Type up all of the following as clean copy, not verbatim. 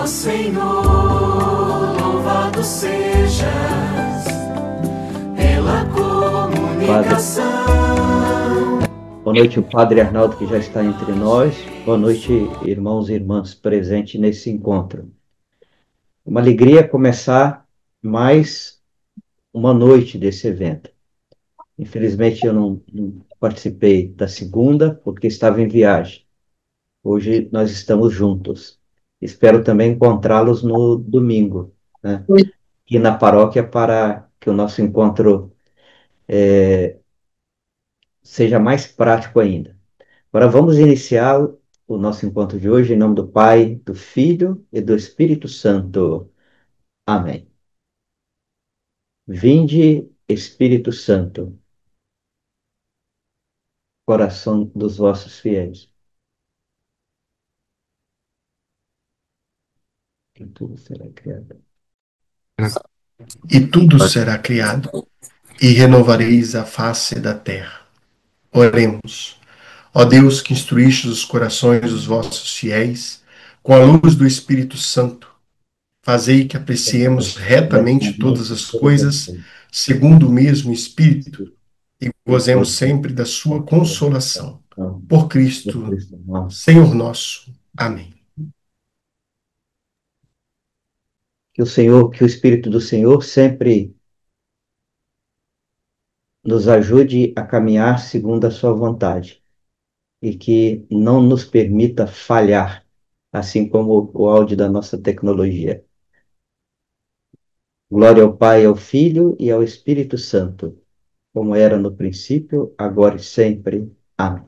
Ó Senhor, louvado sejas pela comunicação. Boa noite, o Padre Arnaldo, que já está entre nós. Boa noite, irmãos e irmãs presentes nesse encontro. Uma alegria começar mais uma noite desse evento. Infelizmente, eu não participei da segunda, porque estava em viagem. Hoje nós estamos juntos. Espero também encontrá-los no domingo, né? E na paróquia, para que o nosso encontro seja mais prático ainda. Agora vamos iniciar o nosso encontro de hoje em nome do Pai, do Filho e do Espírito Santo. Amém. Vinde, Espírito Santo, coração dos vossos fiéis. E tudo será criado. E tudo será criado, e renovareis a face da terra. Oremos. Ó Deus, que instruíste os corações dos vossos fiéis, com a luz do Espírito Santo, fazei que apreciemos retamente todas as coisas, segundo o mesmo Espírito, e gozemos sempre da sua consolação. Por Cristo, Senhor nosso. Amém. Que o Senhor, que o Espírito do Senhor sempre nos ajude a caminhar segundo a sua vontade e que não nos permita falhar, assim como o áudio da nossa tecnologia. Glória ao Pai, ao Filho e ao Espírito Santo, como era no princípio, agora e sempre. Amém.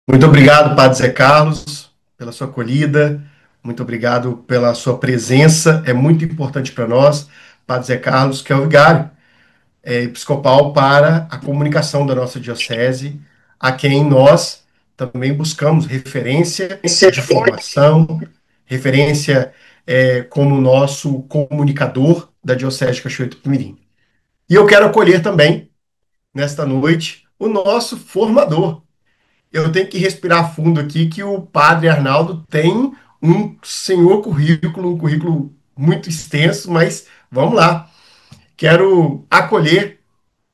Muito obrigado, Padre Zé Carlos, pela sua acolhida. Muito obrigado pela sua presença. É muito importante para nós, Padre Zé Carlos, que é o vigário episcopal para a comunicação da nossa diocese, a quem nós também buscamos referência de formação, referência como nosso comunicador da Diocese de Cachoeiro do Pimirim. E eu quero acolher também, nesta noite, o nosso formador. Eu tenho que respirar fundo aqui, que o Padre Arnaldo tem um senhor currículo, um currículo muito extenso, mas vamos lá. Quero acolher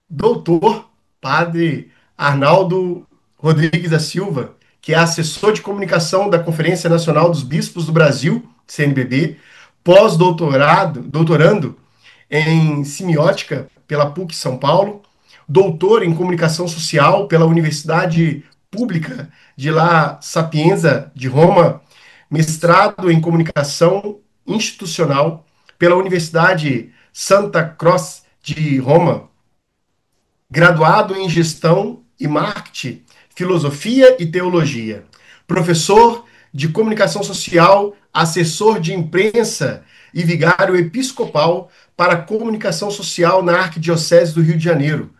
doutor Padre Arnaldo Rodrigues da Silva, que é assessor de comunicação da Conferência Nacional dos Bispos do Brasil, CNBB, doutorando em semiótica pela PUC São Paulo, doutor em comunicação social pela Universidade Pública de La Sapienza de Roma, mestrado em comunicação institucional pela Universidade Santa Croce de Roma, graduado em Gestão e Marketing, Filosofia e Teologia, professor de Comunicação Social, assessor de imprensa e vigário episcopal para Comunicação Social na Arquidiocese do Rio de Janeiro,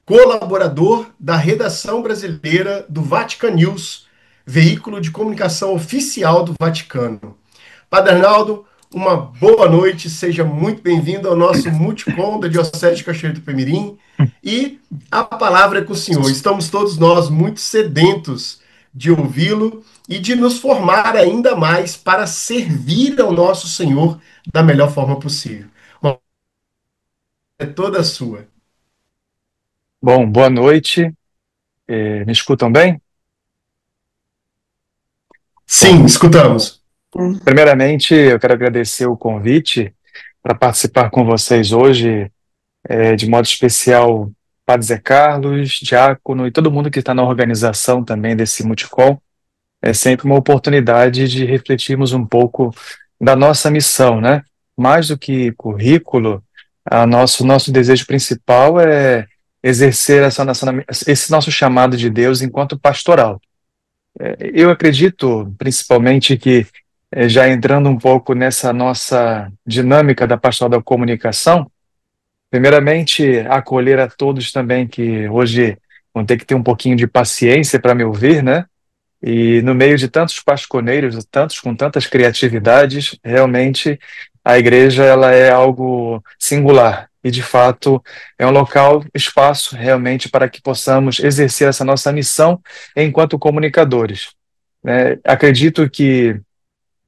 colaborador da redação brasileira do Vatican News, veículo de comunicação oficial do Vaticano. Padre Arnaldo, uma boa noite, seja muito bem-vindo ao nosso Multicom da Diocese de Cachoeiro do Pemirim. E a palavra é com o senhor. Estamos todos nós muito sedentos de ouvi-lo e de nos formar ainda mais para servir ao nosso Senhor da melhor forma possível. É toda sua. Bom, boa noite. Me escutam bem? Sim, escutamos. Primeiramente, eu quero agradecer o convite para participar com vocês hoje, de modo especial, Padre Zé Carlos, Diácono e todo mundo que está na organização também desse Multicom. É sempre uma oportunidade de refletirmos um pouco da nossa missão, né? Mais do que currículo, nosso desejo principal é exercer esse nosso chamado de Deus enquanto pastoral. Eu acredito, principalmente, que já entrando um pouco nessa nossa dinâmica da pastoral da comunicação, primeiramente, acolher a todos também que hoje vão ter que ter um pouquinho de paciência para me ouvir, né? E no meio de tantos pasconeiros, tantos com tantas criatividades, realmente a igreja ela é algo singular e, de fato, é um local, espaço realmente para que possamos exercer essa nossa missão enquanto comunicadores. Acredito que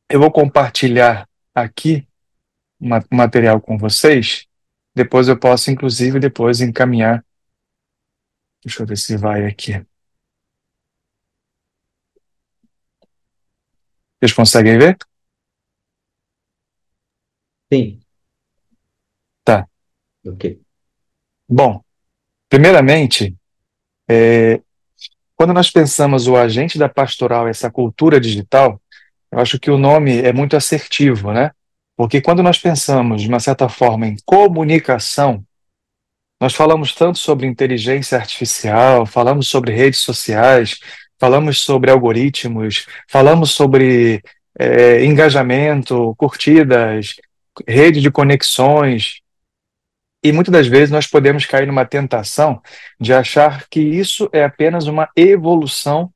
eu vou compartilhar aqui um material com vocês, depois eu posso, inclusive, depois encaminhar. Deixa eu ver se vai aqui. Vocês conseguem ver? Sim, Tá. ok. Bom, primeiramente, quando nós pensamos o agente da pastoral, essa cultura digital, eu acho que o nome é muito assertivo, né? Porque quando nós pensamos, de uma certa forma, em comunicação, nós falamos tanto sobre inteligência artificial, falamos sobre redes sociais, falamos sobre algoritmos, falamos sobre engajamento, curtidas, rede de conexões, e muitas das vezes nós podemos cair numa tentação de achar que isso é apenas uma evolução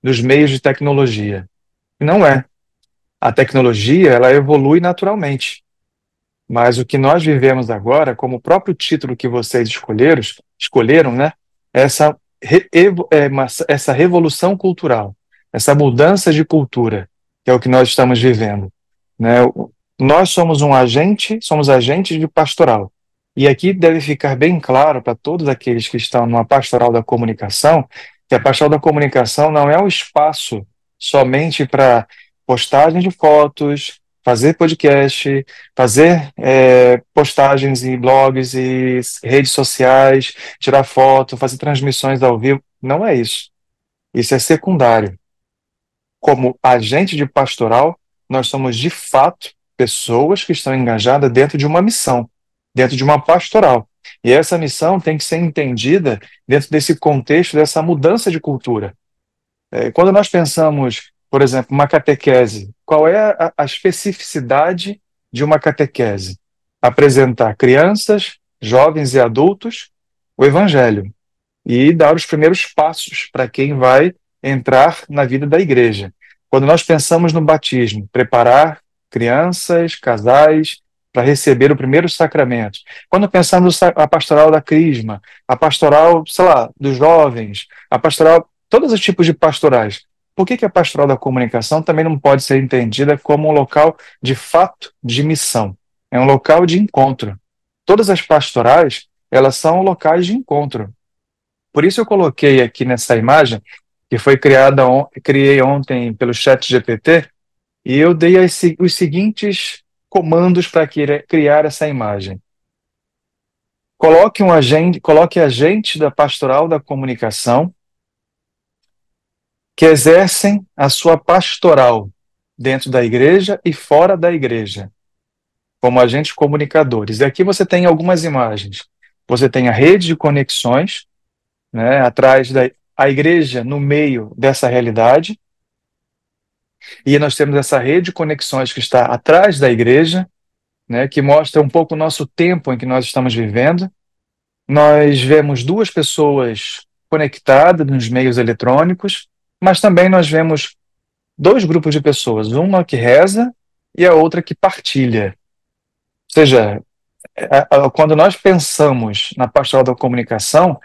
dos meios de tecnologia. E não é. A tecnologia, ela evolui naturalmente. Mas o que nós vivemos agora, como o próprio título que vocês escolheram, né? Essa, essa revolução cultural, essa mudança de cultura, que é o que nós estamos vivendo, né? Nós somos agentes de pastoral. E aqui deve ficar bem claro para todos aqueles que estão numa pastoral da comunicação, que a pastoral da comunicação não é um espaço somente para postagem de fotos, fazer podcast, fazer postagens em blogs e redes sociais, tirar foto, fazer transmissões ao vivo. Não é isso. Isso é secundário. Como agente de pastoral, nós somos de fato pessoas que estão engajadas dentro de uma missão, dentro de uma pastoral. E essa missão tem que ser entendida dentro desse contexto, dessa mudança de cultura. Quando nós pensamos, por exemplo, uma catequese, qual é a especificidade de uma catequese? Apresentar crianças, jovens e adultos o Evangelho e dar os primeiros passos para quem vai entrar na vida da igreja. Quando nós pensamos no batismo, preparar crianças, casais para receber o primeiro sacramento. Quando pensamos a pastoral da crisma, a pastoral, sei lá, dos jovens, a pastoral, todos os tipos de pastorais. Por que a pastoral da comunicação também não pode ser entendida como um local de fato de missão? É um local de encontro. Todas as pastorais, elas são locais de encontro. Por isso eu coloquei aqui nessa imagem, que foi criei ontem pelo ChatGPT, e eu dei os seguintes comandos para criar essa imagem. Coloque agente da pastoral da comunicação que exercem a sua pastoral dentro da igreja e fora da igreja, como agentes comunicadores. E aqui você tem algumas imagens. Você tem a rede de conexões, né, atrás a igreja no meio dessa realidade, e nós temos essa rede de conexões que está atrás da igreja, né, que mostra um pouco o nosso tempo em que nós estamos vivendo. Nós vemos duas pessoas conectadas nos meios eletrônicos, mas também nós vemos dois grupos de pessoas, uma que reza e a outra que partilha. Ou seja, quando nós pensamos na pastoral da comunicação,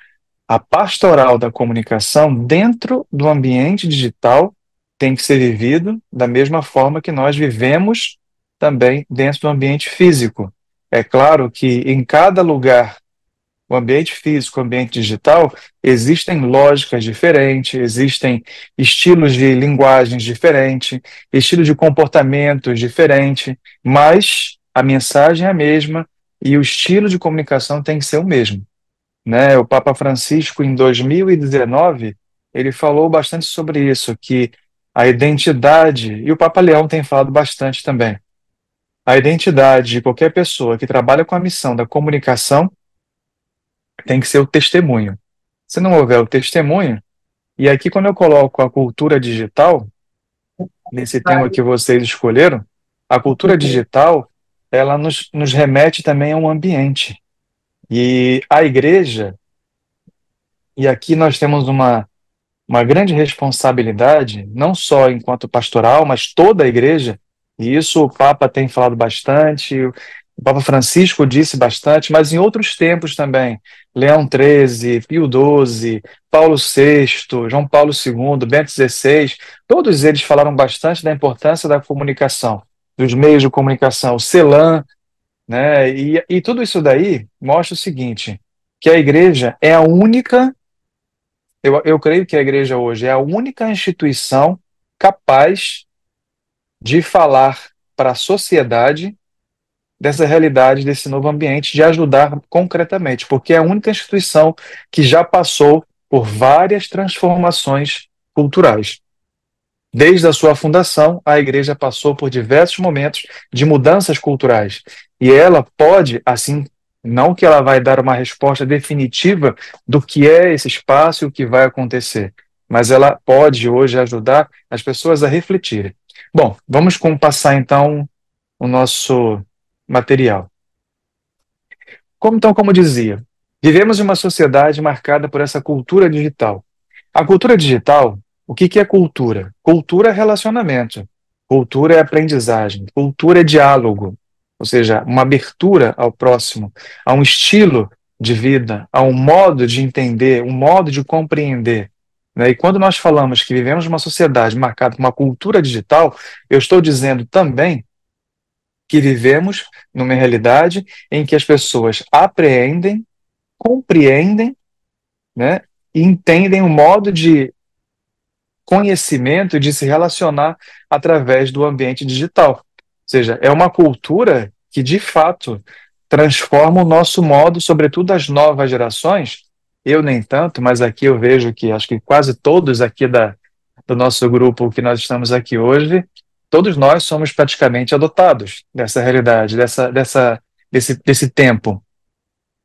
a pastoral da comunicação dentro do ambiente digital tem que ser vivido da mesma forma que nós vivemos também dentro do ambiente físico. É claro que em cada lugar, o ambiente físico, o ambiente digital, existem lógicas diferentes, existem estilos de linguagens diferentes, estilos de comportamentos diferentes, mas a mensagem é a mesma e o estilo de comunicação tem que ser o mesmo, né? O Papa Francisco, em 2019, ele falou bastante sobre isso, que a identidade, e o Papa Leão tem falado bastante também, a identidade de qualquer pessoa que trabalha com a missão da comunicação tem que ser o testemunho. Se não houver o testemunho, e aqui quando eu coloco a cultura digital, nesse tema que vocês escolheram, a cultura digital, ela nos remete também a um ambiente. E a igreja, e aqui nós temos uma grande responsabilidade, não só enquanto pastoral, mas toda a igreja, e isso o Papa tem falado bastante, O Papa Francisco disse bastante, mas em outros tempos também. Leão XIII, Pio XII, Paulo VI, João Paulo II, Bento XVI, todos eles falaram bastante da importância da comunicação, dos meios de comunicação, o CELAM, né? E tudo isso daí mostra o seguinte, que a igreja é a única, eu creio que a igreja hoje é a única instituição capaz de falar para a sociedade dessa realidade, desse novo ambiente, de ajudar concretamente, porque é a única instituição que já passou por várias transformações culturais. Desde a sua fundação, a igreja passou por diversos momentos de mudanças culturais. E ela pode, assim, não que ela vai dar uma resposta definitiva do que é esse espaço e o que vai acontecer, mas ela pode hoje ajudar as pessoas a refletirem. Bom, vamos passar então o nosso material. Como dizia, vivemos em uma sociedade marcada por essa cultura digital. A cultura digital, o que é cultura? Cultura é relacionamento, cultura é aprendizagem, cultura é diálogo, ou seja, uma abertura ao próximo, a um estilo de vida, a um modo de entender, um modo de compreender. Né? E quando nós falamos que vivemos uma sociedade marcada por uma cultura digital, eu estou dizendo também que vivemos numa realidade em que as pessoas apreendem, compreendem, né, e entendem o modo de conhecimento e de se relacionar através do ambiente digital. Ou seja, é uma cultura que, de fato, transforma o nosso modo, sobretudo as novas gerações. Eu nem tanto, mas aqui eu vejo que acho que quase todos aqui do nosso grupo que nós estamos aqui hoje, todos nós somos praticamente adotados dessa realidade, desse tempo.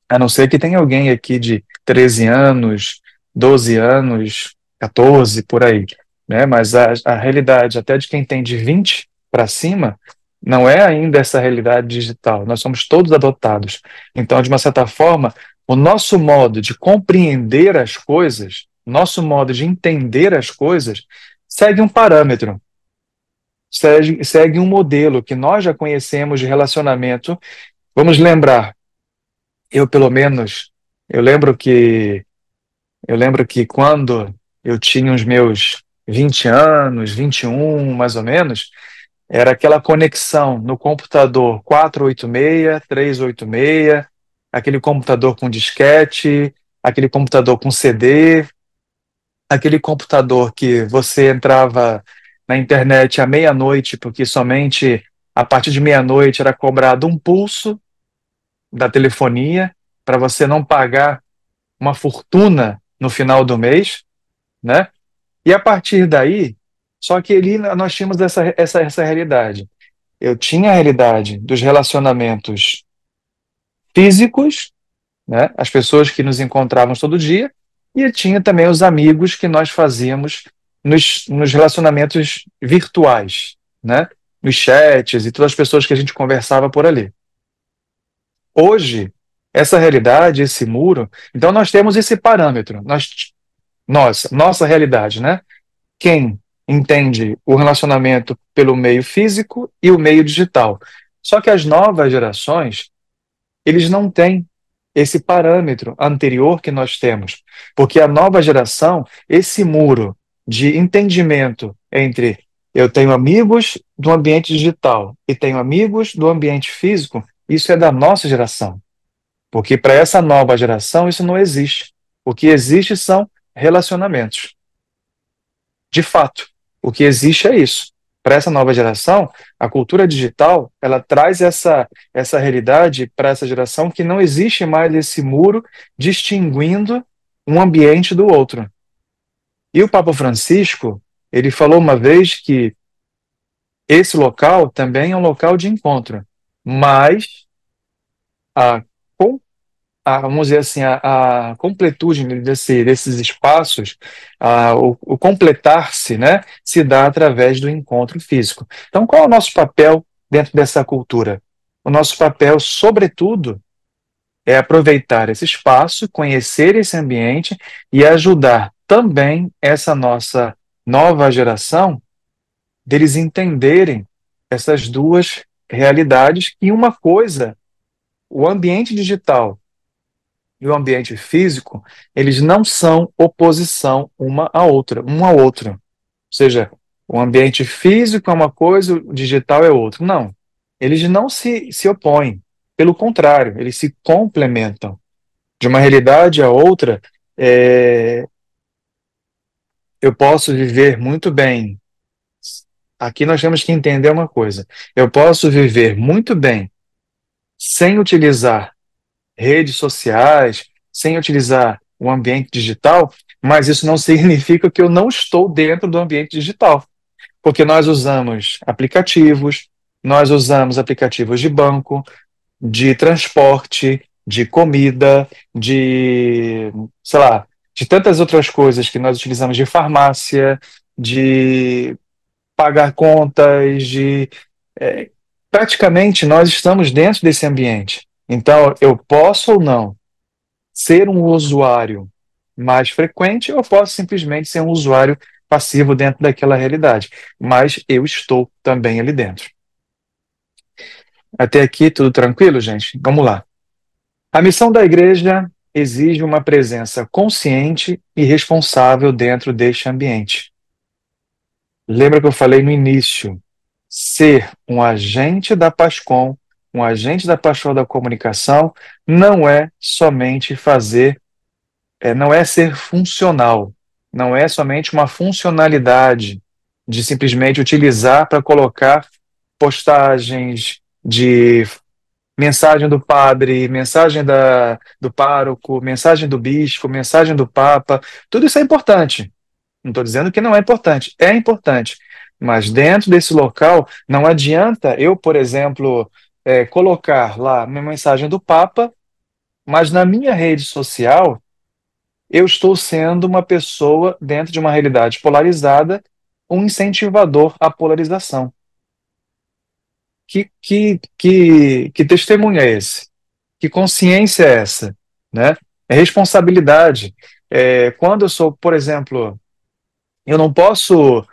A não ser que tenha alguém aqui de 13 anos, 12 anos, 14, por aí. Né? Mas a realidade, até de quem tem de 20 para cima, não é ainda essa realidade digital. Nós somos todos adotados. Então, de uma certa forma, o nosso modo de compreender as coisas, nosso modo de entender as coisas, segue um parâmetro, segue um modelo que nós já conhecemos de relacionamento. Vamos lembrar, pelo menos, eu lembro que quando eu tinha os meus 20 anos, 21 mais ou menos, era aquela conexão no computador 486, 386, aquele computador com disquete, aquele computador com CD, aquele computador que você entrava na internet à meia-noite, porque somente a partir de meia-noite era cobrado um pulso da telefonia para você não pagar uma fortuna no final do mês, né? E a partir daí, só que ali nós tínhamos essa realidade. Eu tinha a realidade dos relacionamentos físicos, né? As pessoas que nos encontrávamos todo dia, e eu tinha também os amigos que nós fazíamos nos relacionamentos virtuais, né? Nos chats e todas as pessoas que a gente conversava por ali. Hoje, essa realidade, esse muro, então nós temos esse parâmetro, nossa realidade, né? Quem entende o relacionamento pelo meio físico e o meio digital. Só que as novas gerações, eles não têm esse parâmetro anterior que nós temos, porque a nova geração, esse muro de entendimento entre eu tenho amigos do ambiente digital e tenho amigos do ambiente físico, isso é da nossa geração. Porque para essa nova geração isso não existe. O que existe são relacionamentos. De fato, o que existe é isso. Para essa nova geração, a cultura digital, ela traz essa realidade para essa geração que não existe mais esse muro distinguindo um ambiente do outro. E o Papa Francisco, ele falou uma vez que esse local também é um local de encontro, mas a vamos dizer assim, a completude desses espaços, o completar-se, né, se dá através do encontro físico. Então, qual é o nosso papel dentro dessa cultura? O nosso papel, sobretudo, é aproveitar esse espaço, conhecer esse ambiente e ajudar também essa nossa nova geração deles entenderem essas duas realidades, e uma coisa o ambiente digital e o ambiente físico, eles não são oposição um ao outro. Ou seja, o ambiente físico é uma coisa, o digital é outra. Não. Eles não se opõem. Pelo contrário, eles se complementam. De uma realidade a outra, é, eu posso viver muito bem. Aqui nós temos que entender uma coisa. Eu posso viver muito bem sem utilizar redes sociais, sem utilizar o ambiente digital, mas isso não significa que eu não estou dentro do ambiente digital. Porque nós usamos aplicativos de banco, de transporte, de comida, de, sei lá, de tantas outras coisas que nós utilizamos de farmácia, de pagar contas, praticamente nós estamos dentro desse ambiente. Então, eu posso ou não ser um usuário mais frequente, ou posso simplesmente ser um usuário passivo dentro daquela realidade. Mas eu estou também ali dentro. Até aqui, tudo tranquilo, gente? Vamos lá. A missão da igreja exige uma presença consciente e responsável dentro deste ambiente. Lembra que eu falei no início? Ser um agente da PASCOM, um agente da Pastoral da Comunicação, não é somente não é ser funcional, não é somente uma funcionalidade de simplesmente utilizar para colocar postagens de mensagem do padre, mensagem do pároco, mensagem do bispo, mensagem do papa. Tudo isso é importante. Não estou dizendo que não é importante, é importante. Mas dentro desse local, não adianta eu, por exemplo, colocar lá uma mensagem do papa, mas na minha rede social eu estou sendo uma pessoa dentro de uma realidade polarizada, um incentivador à polarização. Que testemunho é esse? Que consciência é essa? Né? É responsabilidade. Quando eu sou, por exemplo, eu não posso.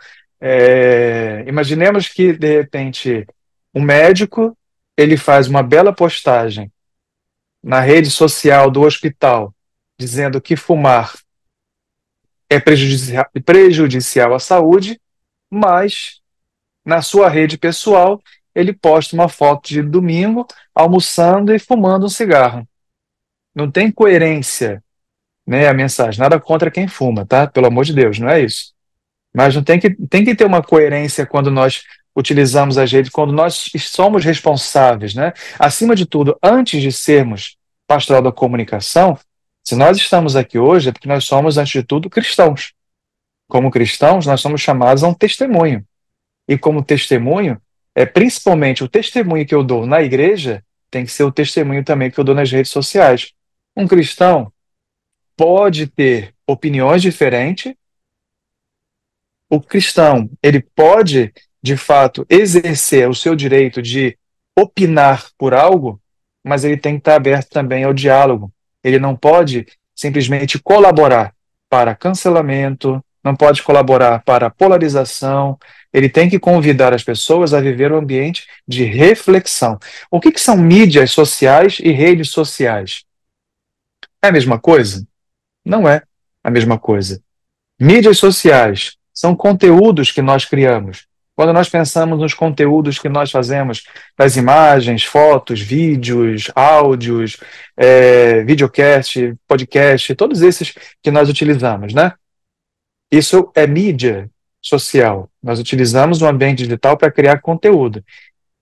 Imaginemos que, de repente, um médico ele faz uma bela postagem na rede social do hospital, dizendo que fumar é prejudicial à saúde, mas na sua rede pessoal ele posta uma foto de domingo almoçando e fumando um cigarro. Não tem coerência, né, a mensagem. Nada contra quem fuma, tá? Pelo amor de Deus, não é isso. Mas não tem que ter uma coerência quando nós utilizamos as redes, quando nós somos responsáveis, né? Acima de tudo, antes de sermos pastoral da comunicação, se nós estamos aqui hoje é porque nós somos, antes de tudo, cristãos. Como cristãos, nós somos chamados a um testemunho. E como testemunho, principalmente o testemunho que eu dou na igreja tem que ser o testemunho também que eu dou nas redes sociais. Um cristão pode ter opiniões diferentes. O cristão, ele pode, de fato, exercer o seu direito de opinar por algo, mas ele tem que estar aberto também ao diálogo. Ele não pode simplesmente colaborar para cancelamento, não pode colaborar para polarização, ele tem que convidar as pessoas a viver um ambiente de reflexão. O que são mídias sociais e redes sociais? É a mesma coisa? Não é a mesma coisa. Mídias sociais são conteúdos que nós criamos. Quando nós pensamos nos conteúdos que nós fazemos, das imagens, fotos, vídeos, áudios, videocast, podcast, todos esses que nós utilizamos, né? Isso é mídia social. Nós utilizamos o ambiente digital para criar conteúdo.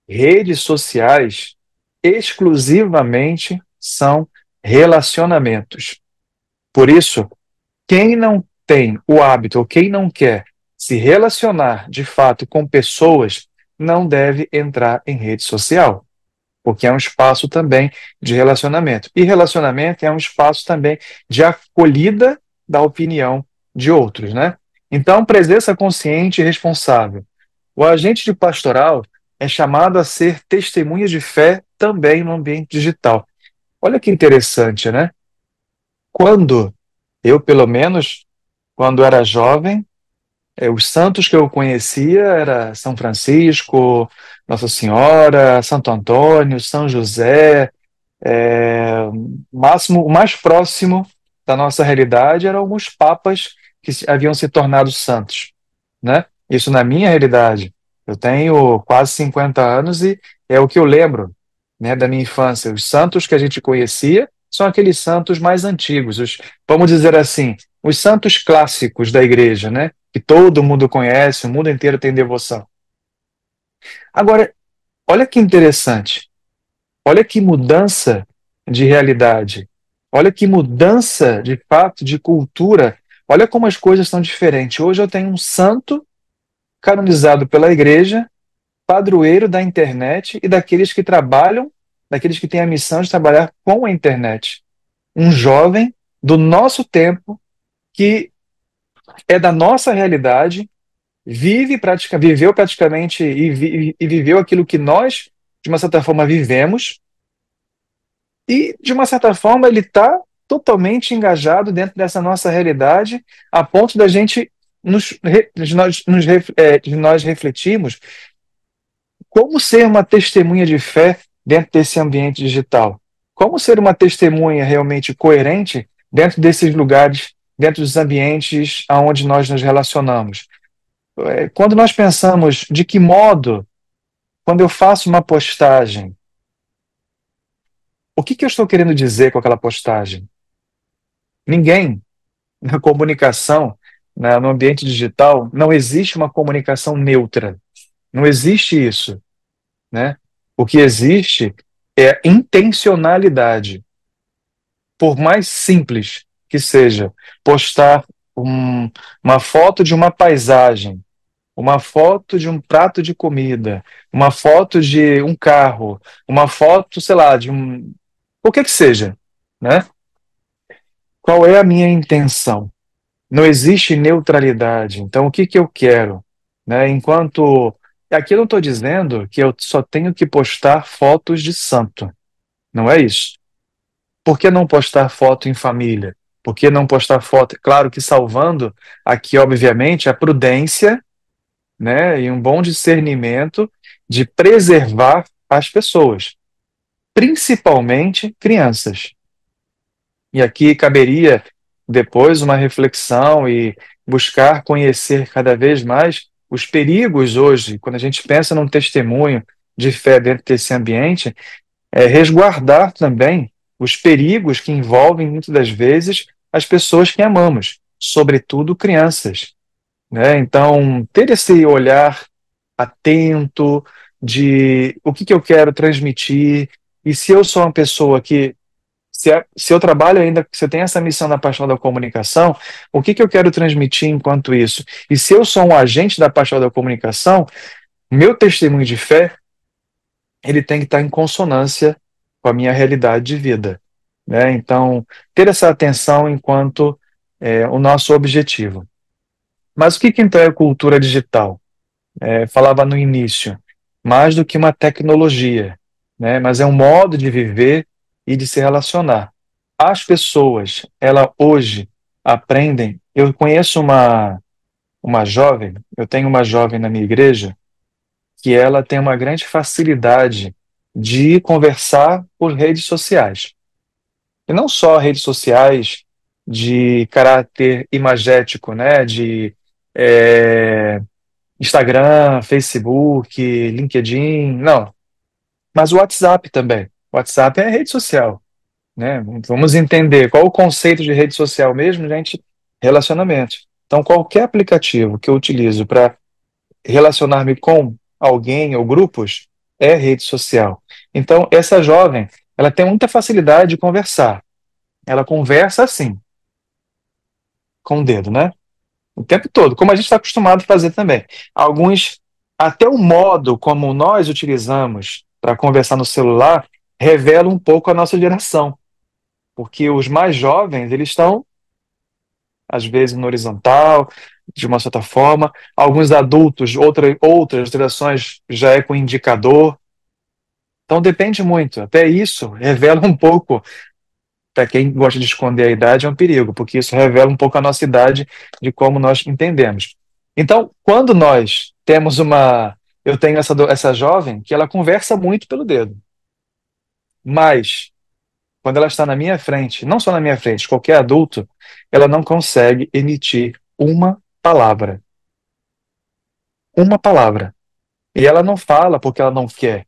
Redes sociais exclusivamente são relacionamentos. Por isso, quem não tem o hábito ou quem não quer se relacionar de fato com pessoas não deve entrar em rede social, porque é um espaço também de relacionamento. E relacionamento é um espaço também de acolhida da opinião de outros, né? Então, presença consciente e responsável. O agente de pastoral é chamado a ser testemunha de fé também no ambiente digital. Olha que interessante, né? Quando eu, pelo menos, quando era jovem, os santos que eu conhecia era São Francisco, Nossa Senhora, Santo Antônio, São José. Máximo, o mais próximo da nossa realidade eram alguns papas que haviam se tornado santos, né? Isso na minha realidade. Eu tenho quase 50 anos e é o que eu lembro, né, da minha infância. Os santos que a gente conhecia são aqueles santos mais antigos, vamos dizer assim, os santos clássicos da igreja, né? Que todo mundo conhece, o mundo inteiro tem devoção. Agora, olha que interessante. Olha que mudança de realidade. Olha que mudança de fato de cultura. Olha como as coisas são diferentes. Hoje eu tenho um santo canonizado pela igreja, padroeiro da internet e daqueles que trabalham, daqueles que têm a missão de trabalhar com a internet. Um jovem do nosso tempo que é da nossa realidade, viveu praticamente e viveu aquilo que nós, de uma certa forma, vivemos. E, de uma certa forma, ele está totalmente engajado dentro dessa nossa realidade, a ponto da gente de nós refletirmos como ser uma testemunha de fé dentro desse ambiente digital. Como ser uma testemunha realmente coerente dentro desses lugares, dentro dos ambientes aonde nós nos relacionamos. Quando nós pensamos de que modo, quando eu faço uma postagem, o que eu estou querendo dizer com aquela postagem? Ninguém. Na comunicação, no ambiente digital, não existe uma comunicação neutra. Não existe isso, né? O que existe é intencionalidade. Por mais simples que seja, postar uma foto de uma paisagem, uma foto de um prato de comida, uma foto de um carro, uma foto, sei lá, de qualquer que seja, né? Qual é a minha intenção? Não existe neutralidade. Então, o que que eu quero? Né? Enquanto. Aqui eu não estou dizendo que eu só tenho que postar fotos de santo. Não é isso. Por que não postar foto em família? Por que não postar foto? Claro que salvando aqui, obviamente, a prudência, né, e um bom discernimento de preservar as pessoas, principalmente crianças. E aqui caberia depois uma reflexão e buscar conhecer cada vez mais os perigos hoje, quando a gente pensa num testemunho de fé dentro desse ambiente, resguardar também os perigos que envolvem, muitas das vezes, as pessoas que amamos, sobretudo crianças, né? Então, ter esse olhar atento de o que que eu quero transmitir, e se eu sou uma pessoa que se eu trabalho ainda, se eu tenho essa missão na paixão da comunicação, o que que eu quero transmitir enquanto isso? E se eu sou um agente da paixão da comunicação, meu testemunho de fé, ele tem que estar em consonância com a minha realidade de vida, né? Então, ter essa atenção enquanto o nosso objetivo. Mas o que que então é cultura digital? Falava no início, mais do que uma tecnologia, né? Mas é um modo de viver e de se relacionar. As pessoas, ela hoje aprendem. Eu conheço uma jovem, eu tenho uma jovem na minha igreja, que ela tem uma grande facilidade de conversar por redes sociais. E não só redes sociais de caráter imagético, né? De eh, Instagram, Facebook, LinkedIn, não. Mas o WhatsApp também. O WhatsApp é rede social, né? Vamos entender qual o conceito de rede social mesmo, gente? Relacionamento. Então, qualquer aplicativo que eu utilizo para relacionar-me com alguém ou grupos é rede social. Então, essa jovem, ela tem muita facilidade de conversar. Ela conversa assim, com o dedo, né? O tempo todo, como a gente está acostumado a fazer também. Alguns, até o modo como nós utilizamos para conversar no celular, revela um pouco a nossa geração, porque os mais jovens, eles estão, às vezes, no horizontal, de uma certa forma, alguns adultos, outras gerações já é com indicador, então depende muito, até isso revela um pouco, para quem gosta de esconder a idade, é um perigo, porque isso revela um pouco a nossa idade de como nós entendemos. Então, quando nós temos eu tenho essa jovem que ela conversa muito pelo dedo, mas quando ela está na minha frente, não só na minha frente, qualquer adulto, ela não consegue emitir uma palavra. Uma palavra. E ela não fala porque ela não quer,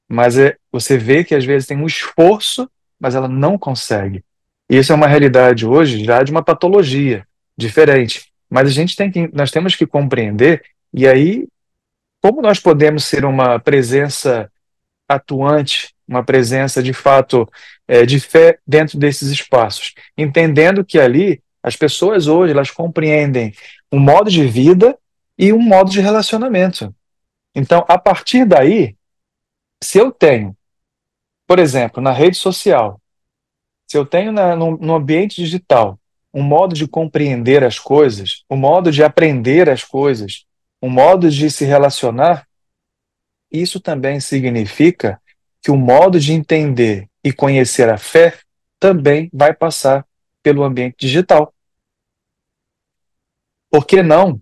mas você vê que às vezes tem um esforço, mas ela não consegue. E isso é uma realidade hoje já de uma patologia diferente. Mas nós temos que compreender, e aí, como nós podemos ser uma presença atuante, uma presença de fato de fé dentro desses espaços, entendendo que ali as pessoas hoje elas compreendem um modo de vida e um modo de relacionamento. Então, a partir daí, se eu tenho, por exemplo, na rede social, se eu tenho no ambiente digital um modo de compreender as coisas, um modo de aprender as coisas, um modo de se relacionar, isso também significa que o modo de entender e conhecer a fé também vai passar pelo ambiente digital. Por que não?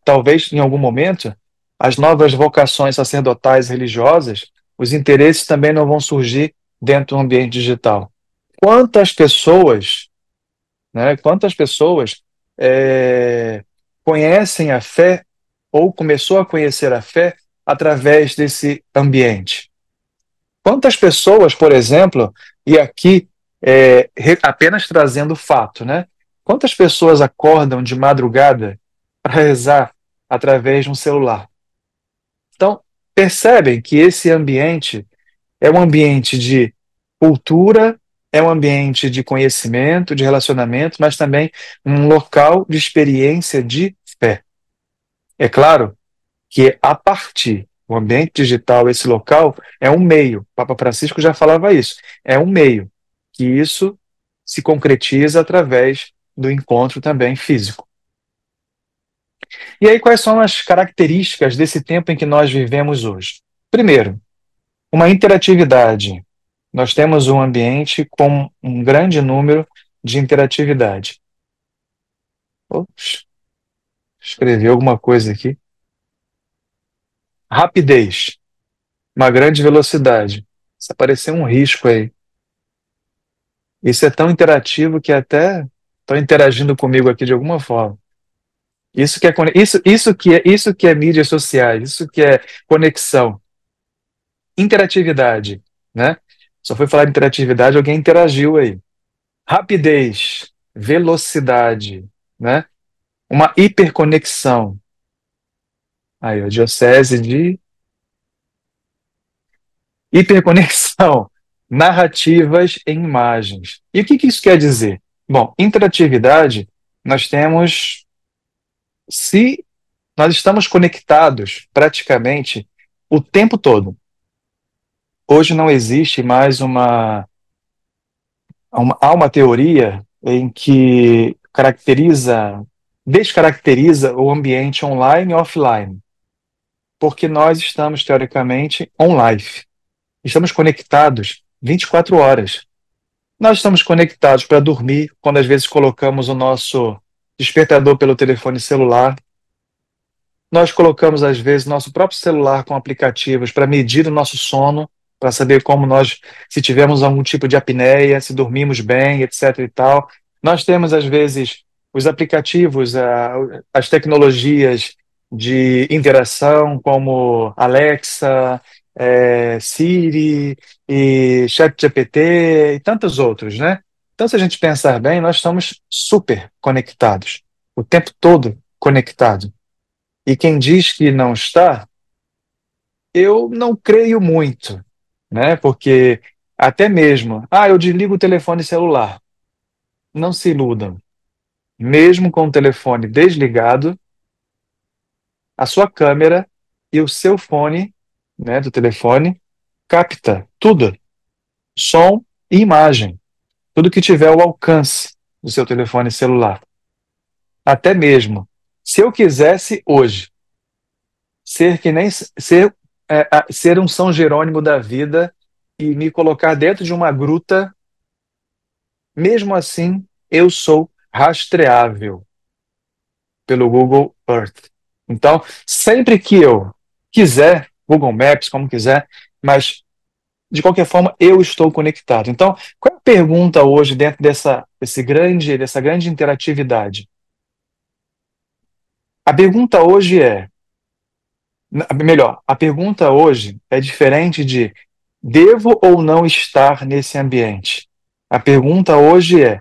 Talvez em algum momento, as novas vocações sacerdotais religiosas, os interesses também não vão surgir dentro do ambiente digital. Quantas pessoas, né, quantas pessoas conhecem a fé ou começou a conhecer a fé através desse ambiente? Quantas pessoas, por exemplo, e aqui apenas trazendo fato, né? Quantas pessoas acordam de madrugada para rezar através de um celular? Então, percebem que esse ambiente é um ambiente de cultura, é um ambiente de conhecimento, de relacionamento, mas também um local de experiência de fé. É claro que o ambiente digital, esse local, é um meio. O Papa Francisco já falava isso. É um meio que isso se concretiza através do encontro também físico. E aí, quais são as características desse tempo em que nós vivemos hoje? Primeiro, uma interatividade. Nós temos um ambiente com um grande número de interatividade. Ops, escrevi alguma coisa aqui. Rapidez, uma grande velocidade. Isso apareceu um risco aí. Isso é tão interativo que até estão interagindo comigo aqui de alguma forma. Isso que é mídias sociais, isso que é conexão. Interatividade, né? Só foi falar de interatividade, alguém interagiu aí. Rapidez, velocidade, né? Uma hiperconexão. Aí, a diocese de hiperconexão, narrativas em imagens. E o que isso quer dizer? Bom, interatividade, nós temos, se nós estamos conectados praticamente o tempo todo. Hoje não existe mais há uma teoria em que descaracteriza o ambiente online e offline, porque nós estamos, teoricamente, online. Estamos conectados 24 horas. Nós estamos conectados para dormir, quando às vezes colocamos o nosso despertador pelo telefone celular. Nós colocamos, às vezes, nosso próprio celular com aplicativos para medir o nosso sono, para saber se tivemos algum tipo de apneia, se dormimos bem, etc. e tal. Nós temos, às vezes, os aplicativos, as tecnologias de interação, como Alexa, Siri e ChatGPT e tantos outros, né? Então, se a gente pensar bem, nós estamos super conectados, o tempo todo conectados. E quem diz que não está, eu não creio muito, né? Porque até mesmo, eu desligo o telefone celular. Não se iludam. Mesmo com o telefone desligado, a sua câmera e o seu fone, né, do telefone, capta tudo, som e imagem, tudo que tiver ao alcance do seu telefone celular. Até mesmo, se eu quisesse hoje ser que nem ser um São Jerônimo da vida e me colocar dentro de uma gruta, mesmo assim eu sou rastreável pelo Google Earth. Então, sempre que eu quiser, Google Maps, como quiser, mas de qualquer forma, eu estou conectado. Então, qual é a pergunta hoje dentro dessa grande interatividade? A pergunta hoje melhor, a pergunta hoje é diferente de devo ou não estar nesse ambiente? A pergunta hoje é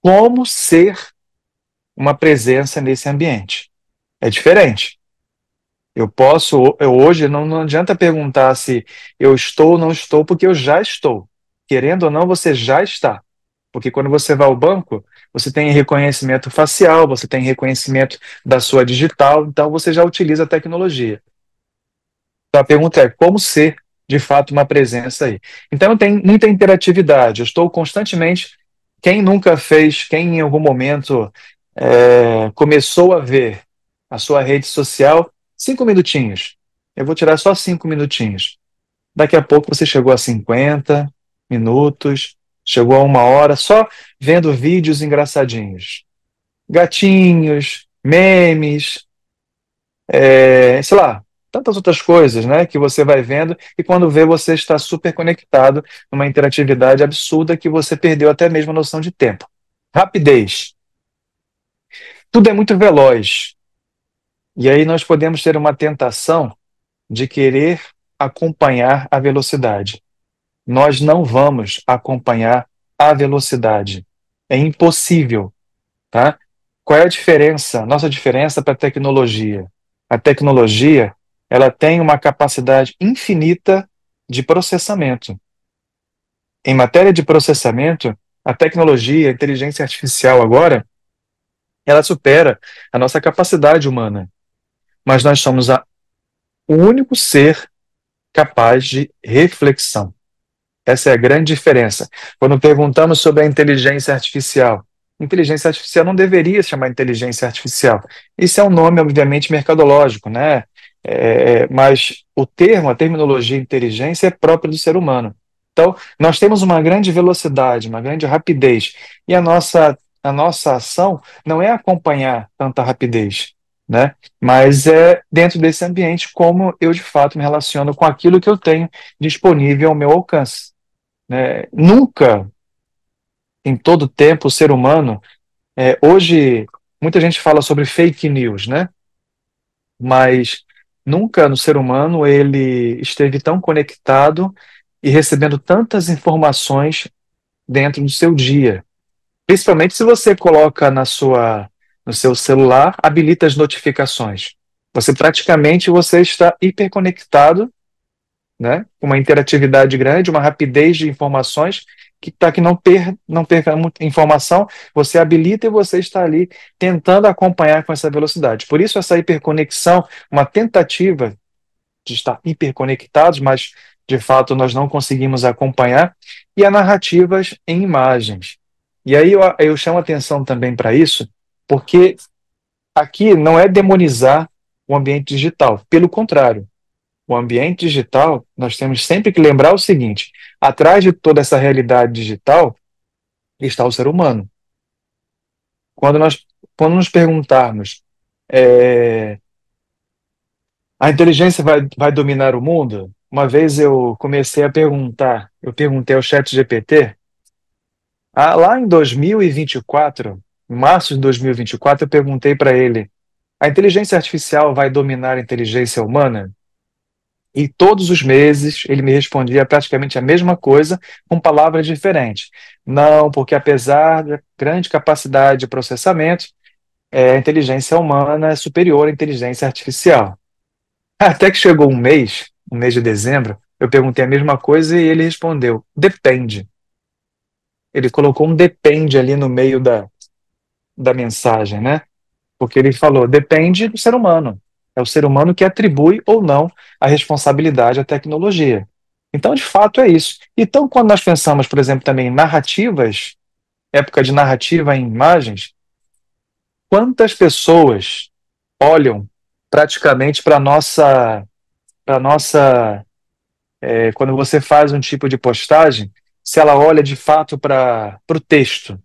como ser uma presença nesse ambiente? É diferente. Hoje não adianta perguntar se eu estou ou não estou, porque eu já estou. Querendo ou não, você já está. Porque quando você vai ao banco, você tem reconhecimento facial, você tem reconhecimento da sua digital, então você já utiliza a tecnologia. Então a pergunta é como ser, de fato, uma presença aí. Então tem muita interatividade. Eu estou constantemente. Quem nunca fez, quem em algum momento começou a ver a sua rede social, 5 minutinhos. Eu vou tirar só 5 minutinhos. Daqui a pouco você chegou a 50 minutos, chegou a 1 hora, só vendo vídeos engraçadinhos. Gatinhos, memes, sei lá, tantas outras coisas, né, que você vai vendo e quando vê você está super conectado numa interatividade absurda que você perdeu até mesmo a noção de tempo. Rapidez. Tudo é muito veloz. E aí nós podemos ter uma tentação de querer acompanhar a velocidade. Nós não vamos acompanhar a velocidade. É impossível, tá? Qual é a diferença? Nossa diferença para a tecnologia. A tecnologia, ela tem uma capacidade infinita de processamento. Em matéria de processamento, a tecnologia, a inteligência artificial agora, ela supera a nossa capacidade humana. Mas nós somos o único ser capaz de reflexão. Essa é a grande diferença. Quando perguntamos sobre a inteligência artificial não deveria se chamar inteligência artificial. Isso é um nome, obviamente, mercadológico, né? Mas o termo, a terminologia inteligência é própria do ser humano. Então, nós temos uma grande velocidade, uma grande rapidez, e a nossa ação não é acompanhar tanta rapidez, né? Mas é dentro desse ambiente como eu, de fato, me relaciono com aquilo que eu tenho disponível ao meu alcance, né? Nunca, em todo tempo, o ser humano, hoje, muita gente fala sobre fake news, né? Mas nunca no ser humano ele esteve tão conectado e recebendo tantas informações dentro do seu dia. Principalmente se você coloca no seu celular, habilita as notificações. Você está hiperconectado, né? Uma interatividade grande, uma rapidez de informações que não perca muita informação, você habilita e você está ali tentando acompanhar com essa velocidade. Por isso essa hiperconexão, uma tentativa de estar hiperconectados, mas de fato nós não conseguimos acompanhar, e a narrativas em imagens. E aí eu chamo atenção também para isso, porque aqui não é demonizar o ambiente digital, pelo contrário. O ambiente digital, nós temos sempre que lembrar o seguinte: atrás de toda essa realidade digital está o ser humano. Quando nos perguntarmos, é, a inteligência vai dominar o mundo? Uma vez eu comecei a perguntar, eu perguntei ao ChatGPT, lá em 2024, em março de 2024, eu perguntei para ele: a inteligência artificial vai dominar a inteligência humana? E todos os meses ele me respondia praticamente a mesma coisa, com palavras diferentes. Não, porque apesar da grande capacidade de processamento, a inteligência humana é superior à inteligência artificial. Até que chegou um mês de dezembro, eu perguntei a mesma coisa e ele respondeu: depende. Ele colocou um depende ali no meio da mensagem, né? Porque ele falou: depende do ser humano. É o ser humano que atribui ou não a responsabilidade à tecnologia. Então, de fato, é isso. Então, quando nós pensamos, por exemplo, também em narrativas, época de narrativa em imagens, quantas pessoas olham praticamente para nossa, quando você faz um tipo de postagem, se ela olha de fato para o texto,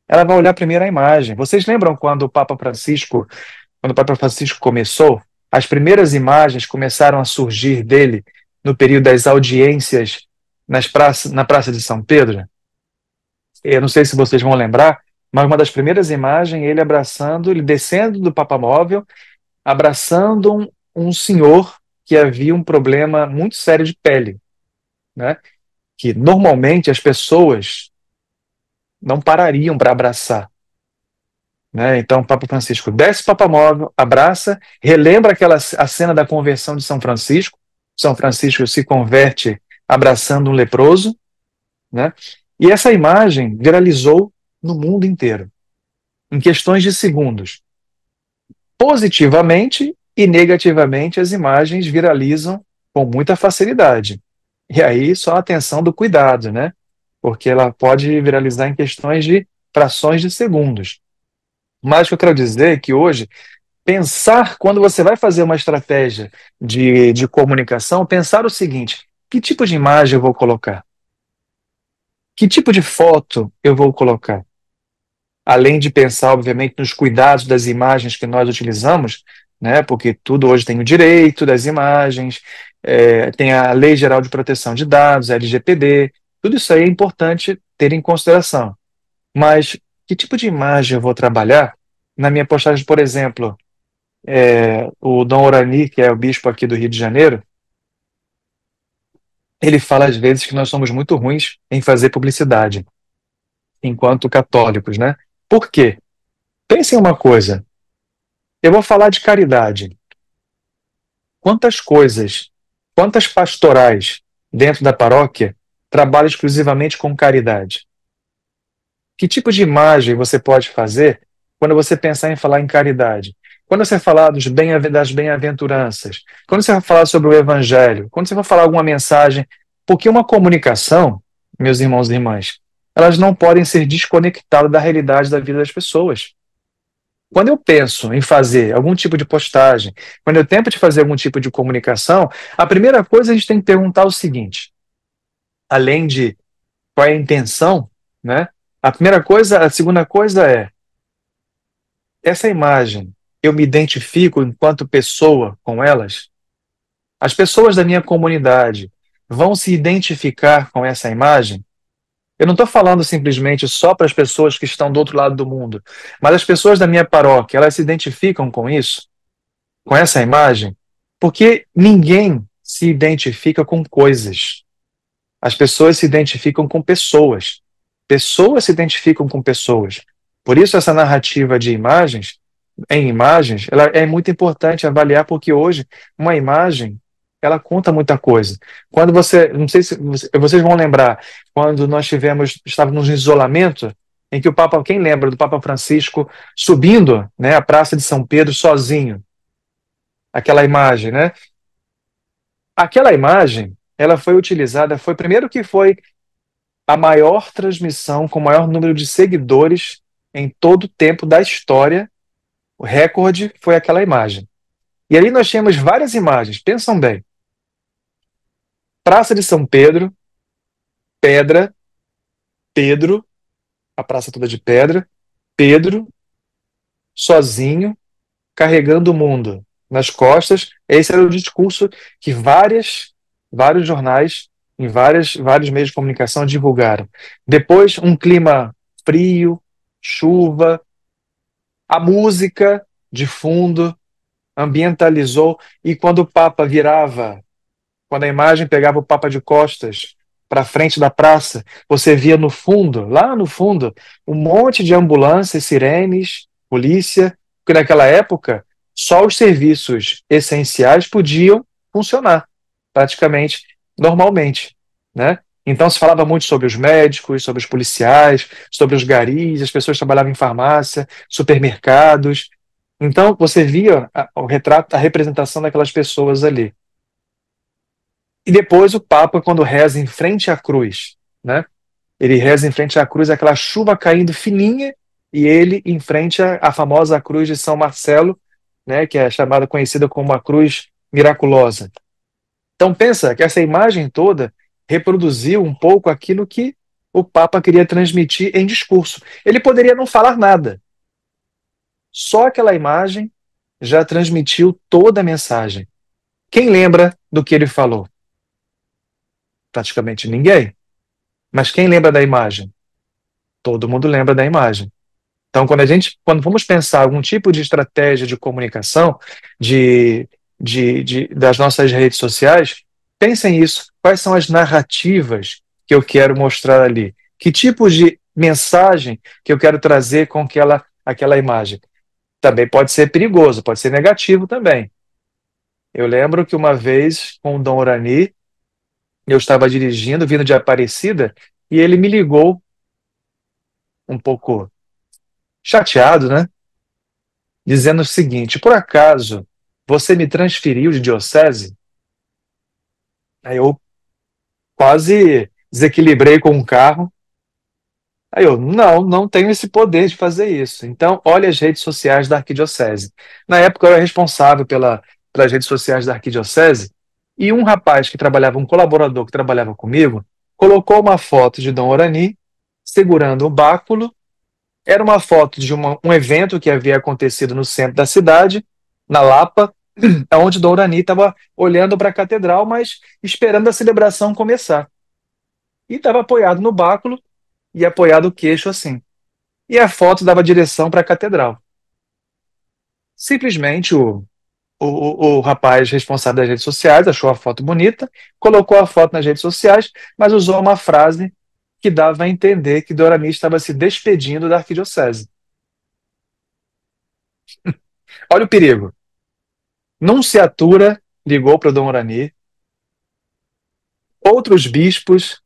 ela vai olhar primeiro a imagem. Vocês lembram quando o Papa Francisco começou, as primeiras imagens começaram a surgir dele no período das audiências na Praça de São Pedro? Eu não sei se vocês vão lembrar, mas uma das primeiras imagens, ele descendo do papamóvel, abraçando um senhor que havia um problema muito sério de pele, né? Que normalmente as pessoas não parariam para abraçar, né? Então o Papa Francisco desce o papamóvel, abraça, relembra a cena da conversão de São Francisco. São Francisco se converte abraçando um leproso, né? E essa imagem viralizou no mundo inteiro, em questões de segundos. Positivamente e negativamente, as imagens viralizam com muita facilidade. E aí, só a atenção do cuidado, né? Porque ela pode viralizar em questões de frações de segundos. Mas o que eu quero dizer é que hoje, pensar, quando você vai fazer uma estratégia de comunicação, pensar o seguinte: que tipo de imagem eu vou colocar? Que tipo de foto eu vou colocar? Além de pensar, obviamente, nos cuidados das imagens que nós utilizamos, né, porque tudo hoje tem o direito das imagens, tem a Lei Geral de Proteção de Dados, a LGPD, tudo isso aí é importante ter em consideração. Mas que tipo de imagem eu vou trabalhar? Na minha postagem, por exemplo, o Dom Orani, que é o bispo aqui do Rio de Janeiro, ele fala às vezes que nós somos muito ruins em fazer publicidade, enquanto católicos, né? Por quê? Pense em uma coisa. Eu vou falar de caridade. Quantas coisas, quantas pastorais dentro da paróquia trabalham exclusivamente com caridade? Que tipo de imagem você pode fazer quando você pensar em falar em caridade? Quando você falar das bem-aventuranças, quando você vai falar sobre o evangelho, quando você vai falar alguma mensagem, porque uma comunicação, meus irmãos e irmãs, elas não podem ser desconectadas da realidade da vida das pessoas. Quando eu penso em fazer algum tipo de postagem, quando eu tento de fazer algum tipo de comunicação, a primeira coisa a gente tem que perguntar o seguinte: além de qual é a intenção, né? A segunda coisa é: essa imagem, eu me identifico enquanto pessoa com elas? As pessoas da minha comunidade vão se identificar com essa imagem? Eu não estou falando simplesmente só para as pessoas que estão do outro lado do mundo, mas as pessoas da minha paróquia, elas se identificam com isso? Com essa imagem? Porque ninguém se identifica com coisas. As pessoas se identificam com pessoas. Pessoas se identificam com pessoas. Por isso essa narrativa de imagens, em imagens, ela é muito importante avaliar, porque hoje uma imagem, ela conta muita coisa. Quando não sei se vocês vão lembrar, quando estávamos no isolamento, em que o Papa, quem lembra do Papa Francisco subindo, né, a Praça de São Pedro sozinho? Aquela imagem, né? Aquela imagem, ela foi utilizada, primeiro que foi a maior transmissão com o maior número de seguidores em todo o tempo da história. O recorde foi aquela imagem. E ali nós tínhamos várias imagens, pensam bem. Praça de São Pedro, pedra, Pedro, a praça toda de pedra, Pedro, sozinho, carregando o mundo nas costas. Esse era o discurso que vários jornais, em vários meios de comunicação divulgaram. Depois, um clima frio, chuva, a música de fundo ambientalizou, e quando o Papa quando a imagem pegava o Papa de costas para frente da praça, você via no fundo, lá no fundo, um monte de ambulâncias, sirenes, polícia, porque naquela época só os serviços essenciais podiam funcionar, praticamente, normalmente, né? Então se falava muito sobre os médicos, sobre os policiais, sobre os garis, as pessoas que trabalhavam em farmácia, supermercados. Então você via o retrato, a representação daquelas pessoas ali. E depois o Papa, quando reza em frente à cruz, né? Ele reza em frente à cruz, aquela chuva caindo fininha, e ele em frente à famosa cruz de São Marcelo, né? Que é conhecida como a cruz miraculosa. Então pensa que essa imagem toda reproduziu um pouco aquilo que o Papa queria transmitir em discurso. Ele poderia não falar nada. Só aquela imagem já transmitiu toda a mensagem. Quem lembra do que ele falou? Praticamente ninguém. Mas quem lembra da imagem? Todo mundo lembra da imagem. Então, quando vamos pensar algum tipo de estratégia de comunicação das nossas redes sociais, pensem nisso. Quais são as narrativas que eu quero mostrar ali? Que tipo de mensagem que eu quero trazer com aquela imagem? Também pode ser perigoso, pode ser negativo também. Eu lembro que uma vez, com o Dom Orani, eu estava dirigindo, vindo de Aparecida, e ele me ligou um pouco chateado, né? Dizendo o seguinte: por acaso você me transferiu de diocese? Aí eu quase desequilibrei com o carro. Aí eu, não tenho esse poder de fazer isso. Então, olha as redes sociais da Arquidiocese. Na época eu era responsável pelas redes sociais da Arquidiocese, e um rapaz que trabalhava, um colaborador que trabalhava comigo, colocou uma foto de Dom Orani segurando um báculo. Era uma foto de um evento que havia acontecido no centro da cidade, na Lapa, onde Dom Orani estava olhando para a catedral, mas esperando a celebração começar. E estava apoiado no báculo e apoiado o queixo assim. E a foto dava direção para a catedral. Simplesmente o rapaz responsável das redes sociais achou a foto bonita, colocou a foto nas redes sociais, mas usou uma frase que dava a entender que Dom Orani estava se despedindo da arquidiocese. Olha o perigo. Nunciatura ligou para o Dom Orani, outros bispos,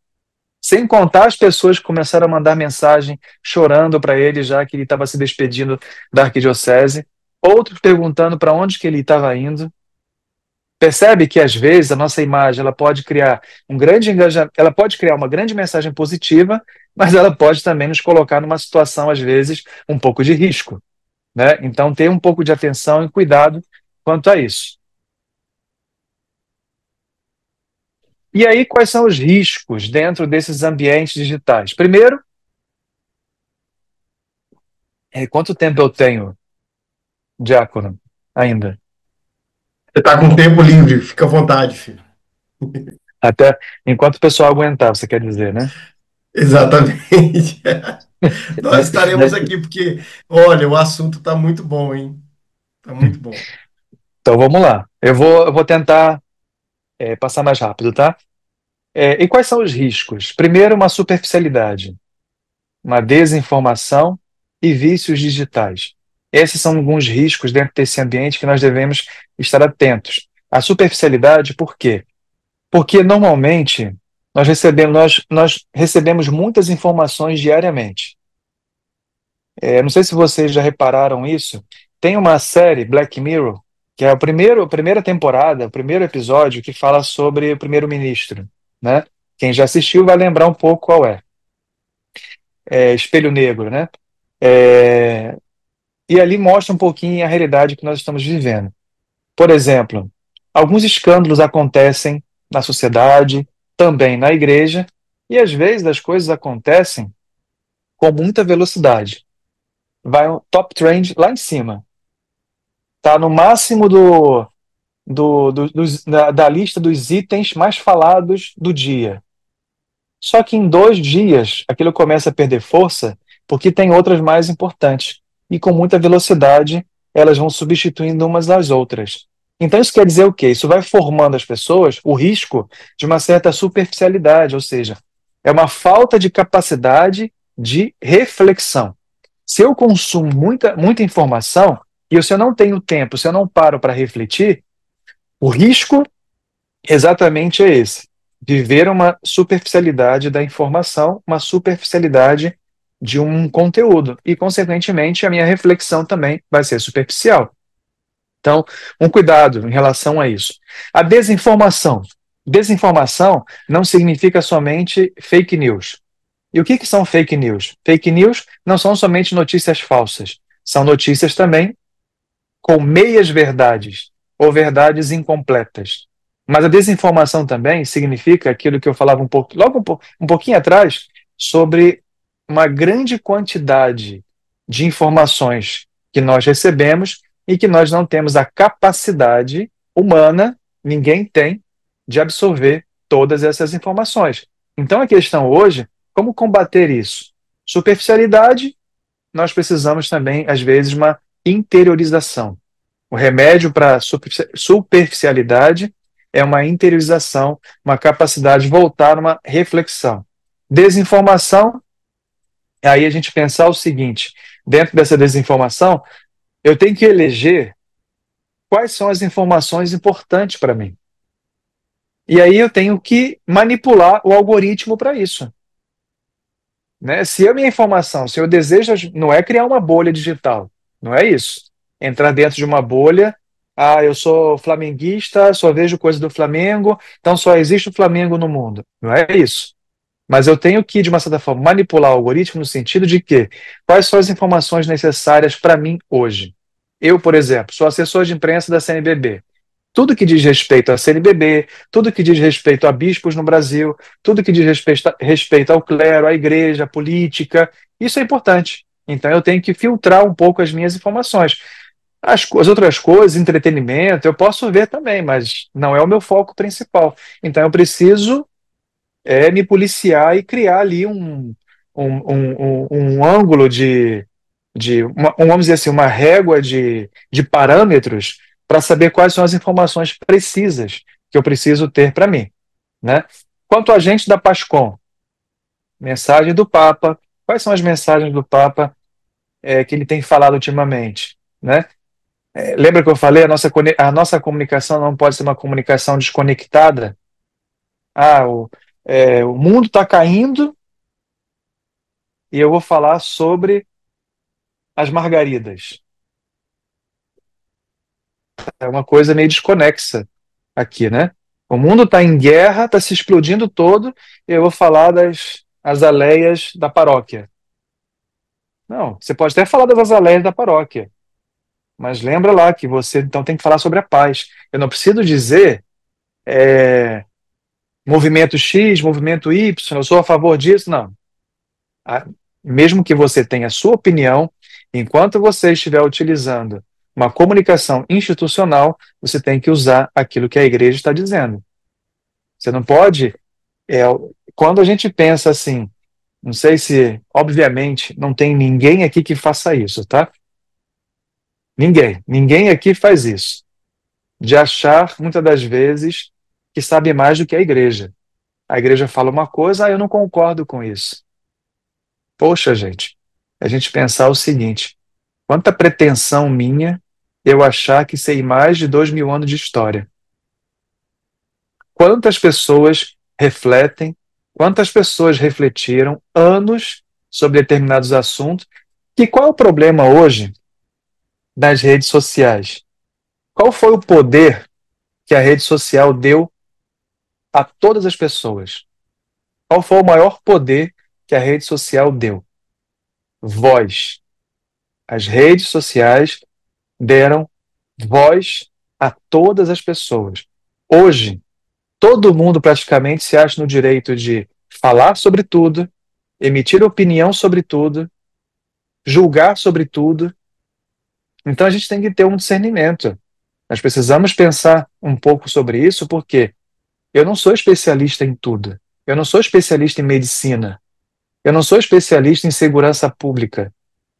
sem contar as pessoas que começaram a mandar mensagem chorando para ele, já que ele estava se despedindo da arquidiocese, outros perguntando para onde que ele estava indo. Percebe que às vezes a nossa imagem ela pode criar ela pode criar uma grande mensagem positiva, mas ela pode também nos colocar numa situação às vezes um pouco de risco, né? Então ter um pouco de atenção e cuidado quanto a isso. E aí, quais são os riscos dentro desses ambientes digitais? Primeiro, quanto tempo eu tenho, Diácono, ainda? Você está com tempo livre, fica à vontade, filho. Até enquanto o pessoal aguentar, você quer dizer, né? Exatamente. Nós estaremos aqui porque, olha, o assunto está muito bom, hein? Está muito bom. Então vamos lá. Eu vou tentar passar mais rápido, tá? E quais são os riscos? Primeiro, uma superficialidade, uma desinformação e vícios digitais. Esses são alguns riscos dentro desse ambiente que nós devemos estar atentos. A superficialidade, por quê? Porque normalmente nós recebemos muitas informações diariamente. Não sei se vocês já repararam isso. Tem uma série, Black Mirror, que é a primeira temporada, o primeiro episódio, que fala sobre o primeiro-ministro, né? Quem já assistiu vai lembrar um pouco qual é. Espelho Negro, né? É, e ali mostra um pouquinho a realidade que nós estamos vivendo. Por exemplo, alguns escândalos acontecem na sociedade, também na igreja, e às vezes as coisas acontecem com muita velocidade. Vai um top trend lá em cima. Está no máximo da lista dos itens mais falados do dia. Só que em 2 dias aquilo começa a perder força porque tem outras mais importantes. E com muita velocidade elas vão substituindo umas às outras. Então isso quer dizer o quê? Isso vai formando as pessoas o risco de uma certa superficialidade, ou seja, é uma falta de capacidade de reflexão. Se eu consumo muita informação e se eu não tenho tempo, se eu não paro para refletir, o risco exatamente é esse: viver uma superficialidade da informação, uma superficialidade de um conteúdo. E, consequentemente, a minha reflexão também vai ser superficial. Então, um cuidado em relação a isso. A desinformação. Desinformação não significa somente fake news. E o que são fake news? Fake news não são somente notícias falsas, são notícias também com meias verdades ou verdades incompletas. Mas a desinformação também significa aquilo que eu falava um pouquinho atrás, sobre uma grande quantidade de informações que nós recebemos e que nós não temos a capacidade humana, ninguém tem, de absorver todas essas informações. Então a questão hoje, como combater isso? Superficialidade, nós precisamos também, às vezes, uma interiorização. O remédio para superficialidade é uma interiorização, uma capacidade de voltar a uma reflexão. Desinformação, aí a gente pensar o seguinte, dentro dessa desinformação, eu tenho que eleger quais são as informações importantes para mim. E aí eu tenho que manipular o algoritmo para isso. Né? Se a minha informação, se eu desejo, não é criar uma bolha digital, não é isso. Entrar dentro de uma bolha, eu sou flamenguista, só vejo coisa do Flamengo, então só existe o Flamengo no mundo. Não é isso. Mas eu tenho que, de uma certa forma, manipular o algoritmo no sentido de que quais são as informações necessárias para mim hoje. Eu, por exemplo, sou assessor de imprensa da CNBB. Tudo que diz respeito à CNBB, tudo que diz respeito a bispos no Brasil, tudo que diz respeito ao clero, à igreja, à política, isso é importante. Então eu tenho que filtrar um pouco as minhas informações. As outras coisas, entretenimento, eu posso ver também, mas não é o meu foco principal. Então eu preciso me policiar e criar ali um ângulo vamos dizer assim, uma régua de parâmetros para saber quais são as informações precisas que eu preciso ter para mim, né? Quanto a gente da PASCOM, mensagem do Papa, quais são as mensagens do Papa que ele tem falado ultimamente, né? Lembra que eu falei, a nossa comunicação não pode ser uma comunicação desconectada? O mundo está caindo e eu vou falar sobre as margaridas. É uma coisa meio desconexa aqui, né? O mundo está em guerra, está se explodindo todo, e eu vou falar das azaleias da paróquia. Não, você pode até falar das azaleias da paróquia, mas lembra lá que você então tem que falar sobre a paz. Eu não preciso dizer movimento X, movimento Y, eu sou a favor disso, não. Mesmo que você tenha a sua opinião, enquanto você estiver utilizando uma comunicação institucional, você tem que usar aquilo que a igreja está dizendo. Você não pode. Quando a gente pensa assim, não sei se, obviamente, não tem ninguém aqui que faça isso, tá? Ninguém aqui faz isso. De achar, muitas das vezes, que sabe mais do que a igreja. A igreja fala uma coisa, eu não concordo com isso. Poxa, gente, a gente pensar o seguinte, quanta pretensão minha eu achar que sei mais de 2000 anos de história. Quantas pessoas refletem, quantas pessoas refletiram anos sobre determinados assuntos, e qual é o problema hoje das redes sociais? Qual foi o poder que a rede social deu a todas as pessoas? Qual foi o maior poder que a rede social deu? Voz. As redes sociais deram voz a todas as pessoas. Hoje, todo mundo praticamente se acha no direito de falar sobre tudo, emitir opinião sobre tudo, julgar sobre tudo. Então a gente tem que ter um discernimento. Nós precisamos pensar um pouco sobre isso, porque eu não sou especialista em tudo. Eu não sou especialista em medicina. Eu não sou especialista em segurança pública.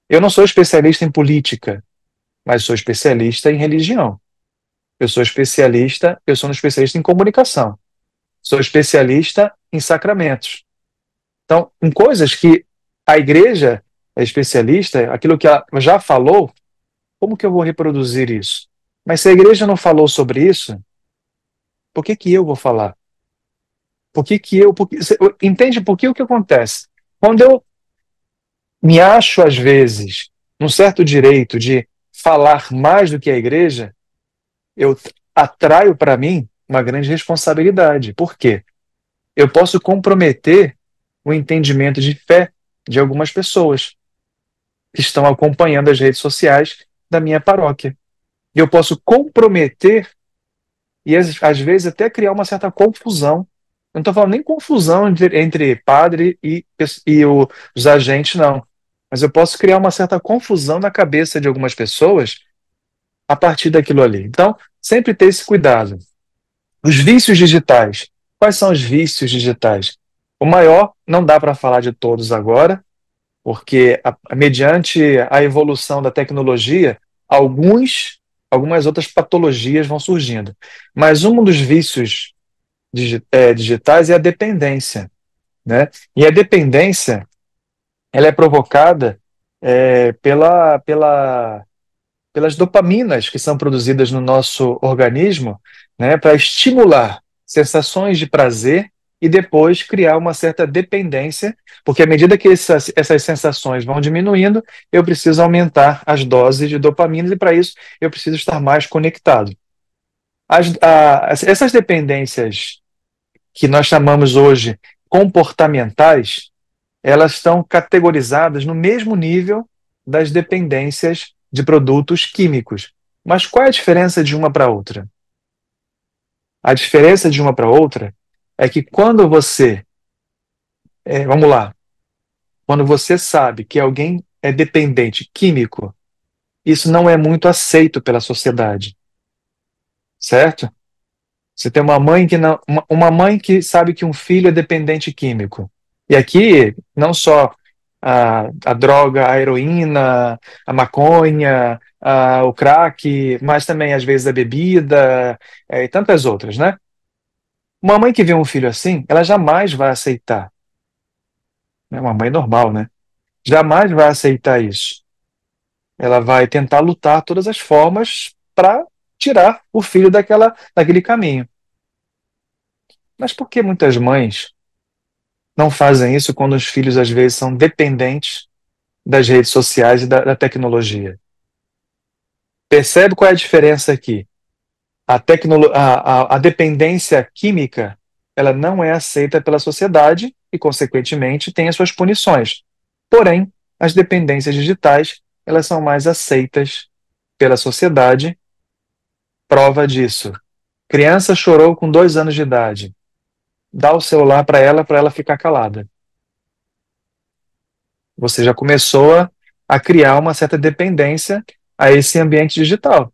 Eu não sou especialista em política, mas sou especialista em religião. Eu sou um especialista em comunicação. Sou especialista em sacramentos. Então, em coisas que a igreja é especialista, aquilo que ela já falou, como que eu vou reproduzir isso? Mas se a igreja não falou sobre isso, por que que eu vou falar? Entende por que o que acontece? Quando eu me acho, às vezes, num certo direito de falar mais do que a igreja, eu atraio para mim uma grande responsabilidade. Por quê? Eu posso comprometer o entendimento de fé de algumas pessoas que estão acompanhando as redes sociais da minha paróquia. E eu posso comprometer e, às vezes, até criar uma certa confusão. Eu não estou falando nem confusão entre padre e os agentes, não. Mas eu posso criar uma certa confusão na cabeça de algumas pessoas a partir daquilo ali. Então, sempre ter esse cuidado. Os vícios digitais. Quais são os vícios digitais? O maior, não dá para falar de todos agora, porque mediante a evolução da tecnologia, algumas outras patologias vão surgindo. Mas um dos vícios digitais é a dependência, né? E a dependência, ela é provocada pelas dopaminas que são produzidas no nosso organismo, né, para estimular sensações de prazer e depois criar uma certa dependência, porque à medida que essas sensações vão diminuindo, eu preciso aumentar as doses de dopamina e para isso eu preciso estar mais conectado. Essas dependências que nós chamamos hoje comportamentais, elas estão categorizadas no mesmo nível das dependências de produtos químicos. Mas qual é a diferença de uma para outra? A diferença de uma para outra é que quando você, vamos lá, quando você sabe que alguém é dependente químico, isso não é muito aceito pela sociedade, certo? Você tem uma mãe que não, uma mãe que sabe que um filho é dependente químico. E aqui, não só a droga, a heroína, a maconha, o crack, mas também, às vezes, a bebida, e tantas outras, né? Uma mãe que vê um filho assim, ela jamais vai aceitar. É uma mãe normal, né? Jamais vai aceitar isso. Ela vai tentar lutar todas as formas para tirar o filho daquele caminho. Mas por que muitas mães não fazem isso quando os filhos, às vezes, são dependentes das redes sociais e da tecnologia? Percebe qual é a diferença aqui? A dependência química, ela não é aceita pela sociedade e, consequentemente, tem as suas punições. Porém, as dependências digitais, elas são mais aceitas pela sociedade. Prova disso. Criança chorou com 2 anos de idade. Dá o celular para ela ficar calada. Você já começou a criar uma certa dependência a esse ambiente digital,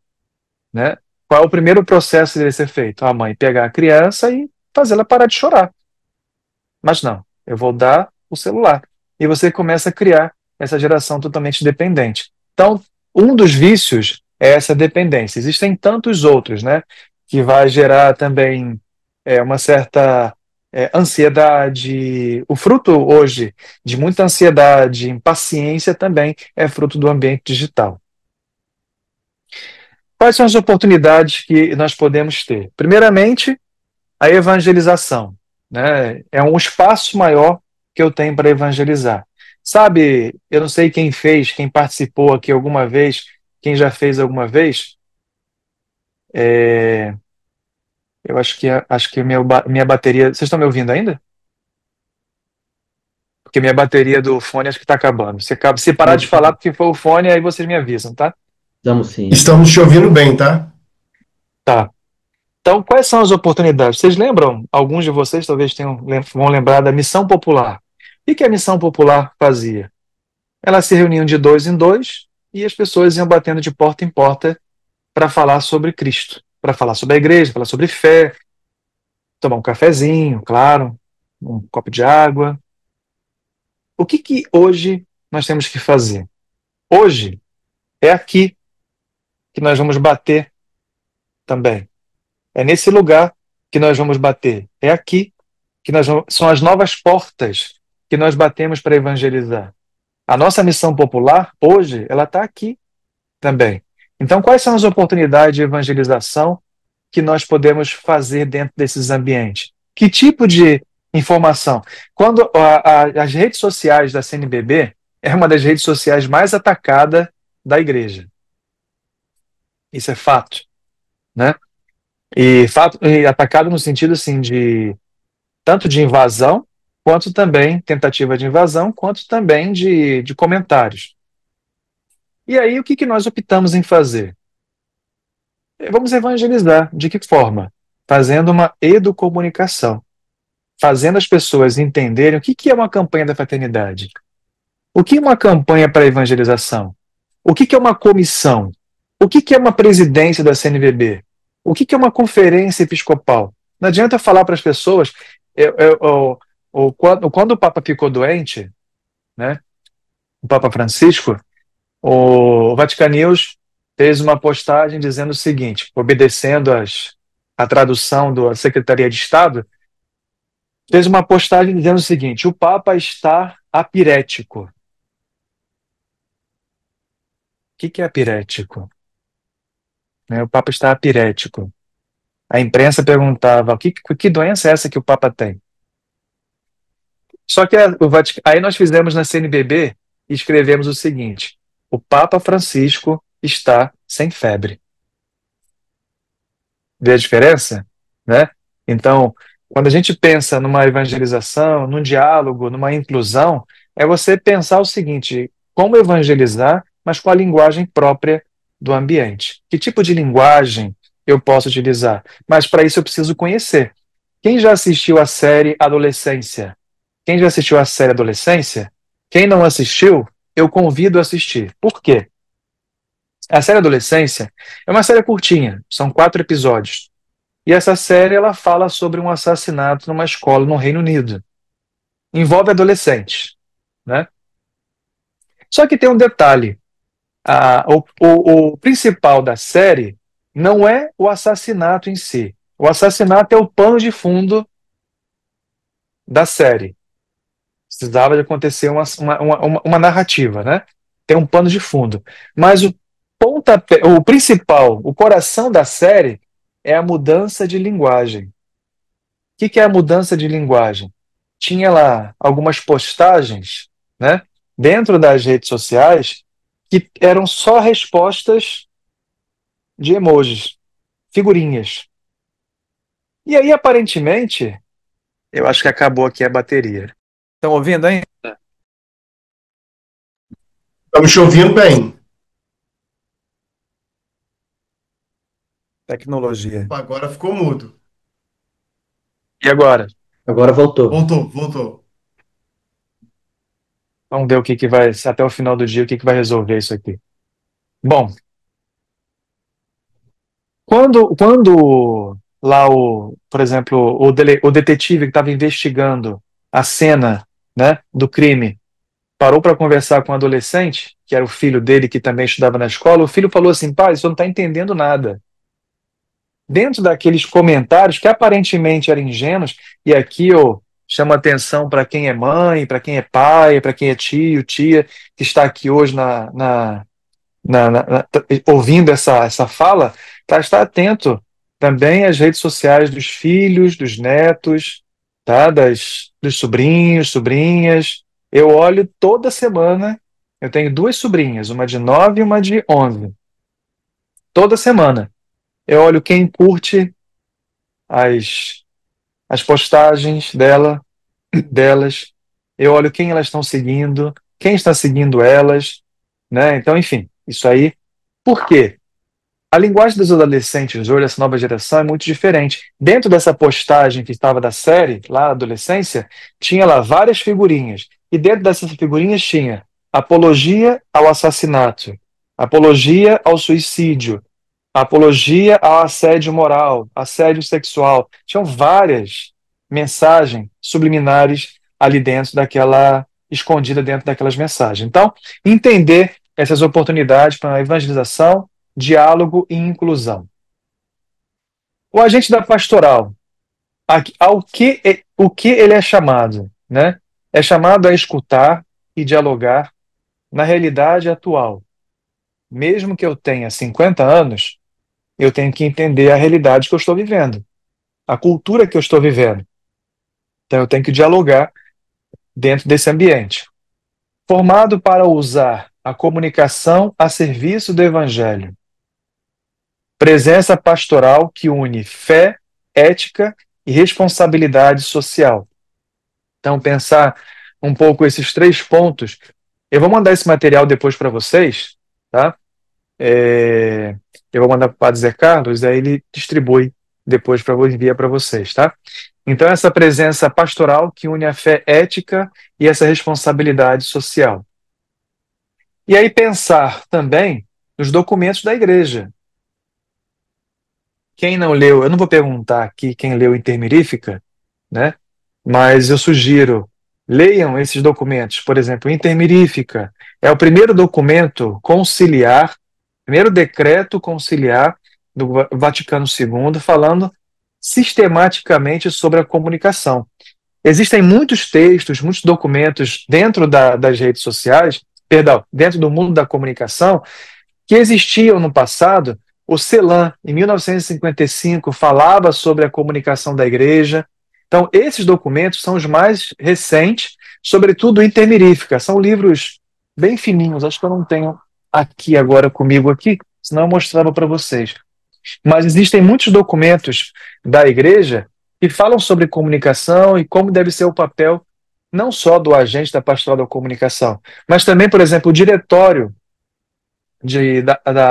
né? Qual é o primeiro processo dele ser feito? A mãe pegar a criança e fazê-la parar de chorar. Mas não, eu vou dar o celular. E você começa a criar essa geração totalmente dependente. Então, um dos vícios é essa dependência. Existem tantos outros, né? Que vai gerar também uma certa ansiedade. O fruto hoje de muita ansiedade, impaciência também é fruto do ambiente digital. Quais são as oportunidades que nós podemos ter? Primeiramente, a evangelização, né? É um espaço maior que eu tenho para evangelizar. Sabe, eu não sei quem fez, quem participou aqui alguma vez, quem já fez alguma vez. Eu acho que minha bateria. Vocês estão me ouvindo ainda? Porque minha bateria do fone acho que está acabando. Se parar de falar porque foi o fone, aí vocês me avisam, tá? Estamos sim. Estamos te ouvindo bem, tá? Tá. Então, quais são as oportunidades? Vocês lembram? Alguns de vocês talvez vão lembrar da Missão Popular. O que a Missão Popular fazia? Elas se reuniam de 2 em 2 e as pessoas iam batendo de porta em porta para falar sobre Cristo, para falar sobre a igreja, falar sobre fé, tomar um cafezinho, claro, um copo de água. O que hoje nós temos que fazer? Hoje é aqui que nós vamos bater também. É nesse lugar que nós vamos bater. É aqui que são as novas portas que nós batemos para evangelizar. A nossa missão popular, hoje, ela está aqui também. Então, quais são as oportunidades de evangelização que nós podemos fazer dentro desses ambientes? Que tipo de informação? Quando as redes sociais da CNBB é uma das redes sociais mais atacadas da igreja. Isso é fato, né? E atacado no sentido assim tanto de invasão, quanto também tentativa de invasão, quanto também de comentários. E aí, o que nós optamos em fazer? Vamos evangelizar. De que forma? Fazendo uma educomunicação. Fazendo as pessoas entenderem o que é uma campanha da fraternidade. O que é uma campanha para evangelização? O que é uma comissão? O que é uma presidência da CNBB? O que é uma conferência episcopal? Não adianta falar para as pessoas. Quando o Papa ficou doente, né, o Papa Francisco, o Vatican News fez uma postagem dizendo o seguinte, obedecendo a tradução da Secretaria de Estado, fez uma postagem dizendo o seguinte: o Papa está apirético. O que é apirético? Né, o Papa está apirético. A imprensa perguntava: que doença é essa que o Papa tem? Só que aí nós fizemos na CNBB e escrevemos o seguinte: o Papa Francisco está sem febre. Vê a diferença? Né? Então, quando a gente pensa numa evangelização, num diálogo, numa inclusão, é você pensar o seguinte: como evangelizar, mas com a linguagem própria do ambiente. Que tipo de linguagem eu posso utilizar? Mas para isso eu preciso conhecer. Quem já assistiu a série Adolescência? Quem já assistiu a série Adolescência? Quem não assistiu, eu convido a assistir. Por quê? A série Adolescência é uma série curtinha, são 4 episódios. E essa série ela fala sobre um assassinato numa escola no Reino Unido. Envolve adolescentes, né? Só que tem um detalhe. O principal da série não é o assassinato em si. O assassinato é o pano de fundo da série. Precisava de acontecer uma narrativa, né? Tem um pano de fundo. Mas o principal, o coração da série é a mudança de linguagem. O que é a mudança de linguagem? Tinha lá algumas postagens, né, dentro das redes sociais que eram só respostas de emojis, figurinhas. E aí, aparentemente, eu acho que acabou aqui a bateria. Estão ouvindo ainda? Estamos te ouvindo bem. Tecnologia. Agora ficou mudo. E agora? Agora voltou. Voltou. Vamos ver o que vai, até o final do dia, o que vai resolver isso aqui. Bom, quando lá por exemplo, o detetive que estava investigando a cena, né, do crime, parou para conversar com um adolescente, que era o filho dele, que também estudava na escola, o filho falou assim: pai, você não está entendendo nada. Dentro daqueles comentários que aparentemente eram ingênuos, e aqui eu chamo atenção para quem é mãe, para quem é pai, para quem é tio, tia, que está aqui hoje ouvindo essa fala, para estar atento também às redes sociais dos filhos, dos netos, tá? Dos sobrinhos, sobrinhas. Eu olho toda semana, eu tenho 2 sobrinhas, uma de 9 e uma de 11. Toda semana. Eu olho quem curte as postagens delas, eu olho quem elas estão seguindo, quem está seguindo elas, né? Então, enfim, isso aí. Por quê? A linguagem dos adolescentes hoje, essa nova geração, é muito diferente. Dentro dessa postagem que estava da série, lá na adolescência, tinha lá várias figurinhas. E dentro dessas figurinhas tinha apologia ao assassinato, apologia ao suicídio, apologia ao assédio moral, assédio sexual. Tinham várias mensagens subliminares ali dentro escondida dentro daquelas mensagens. Então, entender essas oportunidades para a evangelização, diálogo e inclusão. O agente da pastoral, o que ele é chamado, né? É chamado a escutar e dialogar na realidade atual. Mesmo que eu tenha 50 anos, eu tenho que entender a realidade que eu estou vivendo, a cultura que eu estou vivendo. Então eu tenho que dialogar dentro desse ambiente. Formado para usar a comunicação a serviço do evangelho. Presença pastoral que une fé, ética e responsabilidade social. Então, pensar um pouco esses 3 pontos. Eu vou mandar esse material depois para vocês, tá? Eu vou mandar para o Padre Zé Carlos, aí ele distribui depois para enviar para vocês, tá? Então, essa presença pastoral que une a fé ética e essa responsabilidade social. E aí pensar também nos documentos da igreja. Quem não leu, eu não vou perguntar aqui quem leu Intermirífica, né? Mas eu sugiro, leiam esses documentos. Por exemplo, Intermirífica é o primeiro documento conciliar, primeiro decreto conciliar do Vaticano II, falando sistematicamente sobre a comunicação. Existem muitos textos, muitos documentos dentro das redes sociais, perdão, dentro do mundo da comunicação, que existiam no passado. O CELAM, em 1955, falava sobre a comunicação da igreja. Então, esses documentos são os mais recentes, sobretudo Intermirífica. São livros bem fininhos, acho que eu não tenho aqui agora comigo aqui, senão eu mostrava para vocês. Mas existem muitos documentos da igreja que falam sobre comunicação e como deve ser o papel não só do agente da pastoral da comunicação, mas também, por exemplo, o diretório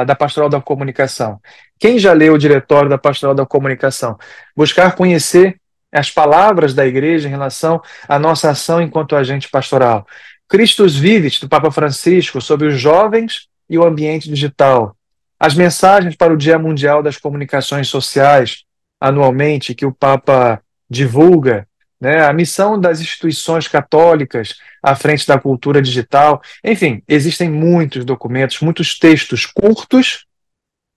da Pastoral da Comunicação. Quem já leu o Diretório da Pastoral da Comunicação? Buscar conhecer as palavras da igreja em relação à nossa ação enquanto agente pastoral. Christus Vivit, do Papa Francisco, sobre os jovens e o ambiente digital. As mensagens para o Dia Mundial das Comunicações Sociais, anualmente, que o Papa divulga, né? A missão das instituições católicas à frente da cultura digital. Enfim, existem muitos documentos, muitos textos curtos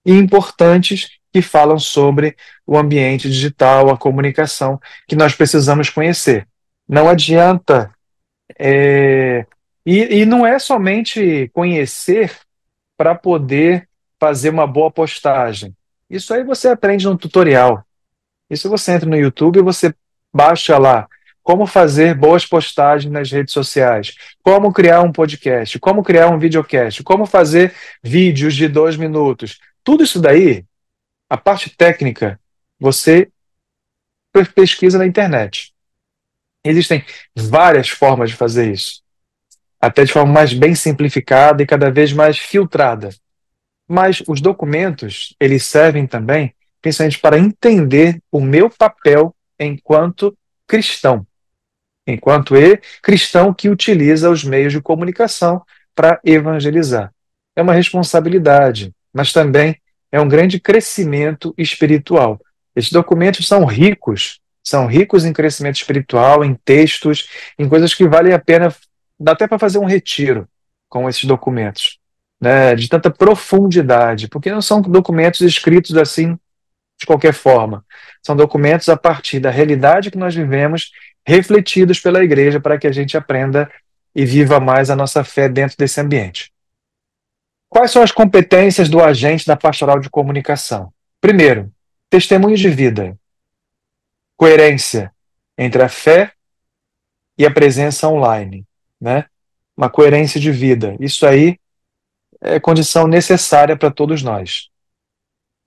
e importantes que falam sobre o ambiente digital, a comunicação, que nós precisamos conhecer. Não adianta. E não é somente conhecer para poder fazer uma boa postagem. Isso aí você aprende no tutorial. Isso você entra no YouTube e você baixa lá como fazer boas postagens nas redes sociais, como criar um podcast, como criar um videocast, como fazer vídeos de 2 minutos. Tudo isso daí, a parte técnica, você pesquisa na internet. Existem várias formas de fazer isso, até de forma mais bem simplificada e cada vez mais filtrada. Mas os documentos, eles servem também, principalmente para entender o meu papel enquanto cristão. Enquanto cristão que utiliza os meios de comunicação para evangelizar. É uma responsabilidade, mas também é um grande crescimento espiritual. Esses documentos são ricos em crescimento espiritual, em textos, em coisas que valem a pena, dá até para fazer um retiro com esses documentos, né, de tanta profundidade, porque não são documentos escritos assim de qualquer forma. São documentos a partir da realidade que nós vivemos, refletidos pela igreja, para que a gente aprenda e viva mais a nossa fé dentro desse ambiente. Quais são as competências do agente da pastoral de comunicação? Primeiro, testemunho de vida. Coerência entre a fé e a presença online, né? Uma coerência de vida. Isso aí é condição necessária para todos nós.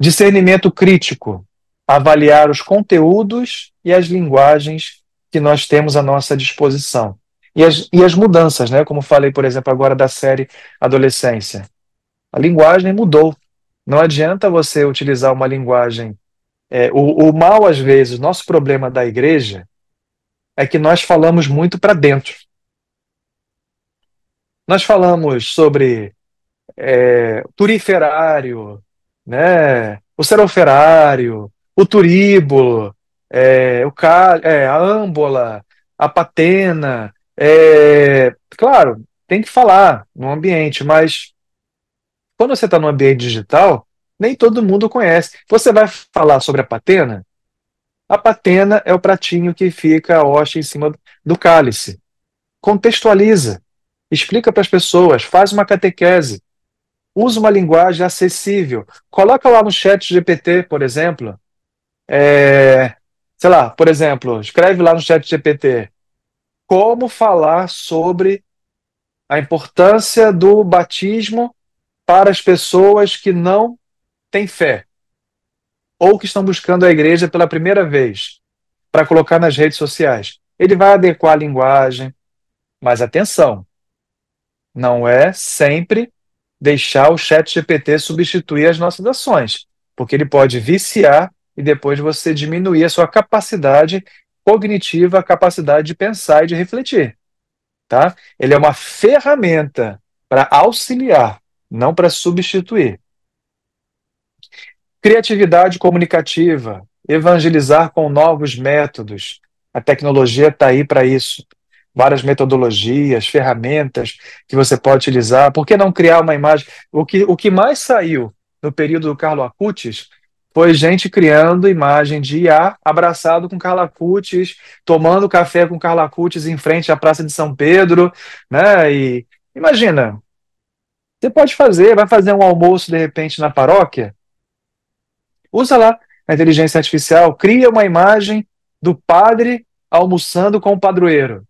Discernimento crítico, avaliar os conteúdos e as linguagens que nós temos à nossa disposição. E as mudanças, né? Como falei, por exemplo, agora da série Adolescência. A linguagem mudou. Não adianta você utilizar uma linguagem. O mal, às vezes, o nosso problema da igreja é que nós falamos muito para dentro. Nós falamos sobre turiferário, né? O seroferário, o turíbulo, a âmbola, a patena. Claro, tem que falar no ambiente, mas quando você está no ambiente digital, nem todo mundo conhece. Você vai falar sobre a patena? A patena é o pratinho que fica a hoste em cima do cálice. Contextualiza, explica para as pessoas, faz uma catequese. Usa uma linguagem acessível. Coloca lá no chat GPT, por exemplo. Sei lá, por exemplo, escreve lá no chat GPT como falar sobre a importância do batismo para as pessoas que não têm fé ou que estão buscando a igreja pela primeira vez, para colocar nas redes sociais. Ele vai adequar a linguagem, mas atenção, não é sempre deixar o chat GPT substituir as nossas ações, porque ele pode viciar e depois você diminuir a sua capacidade cognitiva, a capacidade de pensar e de refletir, tá? Ele é uma ferramenta para auxiliar, não para substituir. Criatividade comunicativa, evangelizar com novos métodos. A tecnologia está aí para isso. Várias metodologias, ferramentas que você pode utilizar. Por que não criar uma imagem? O que mais saiu no período do Carlo Acutis foi gente criando imagem de IA abraçado com Carlo Acutis, tomando café com Carlo Acutis em frente à Praça de São Pedro, né? E imagina, você pode fazer, vai fazer um almoço de repente na paróquia, usa lá a inteligência artificial, cria uma imagem do padre almoçando com o padroeiro,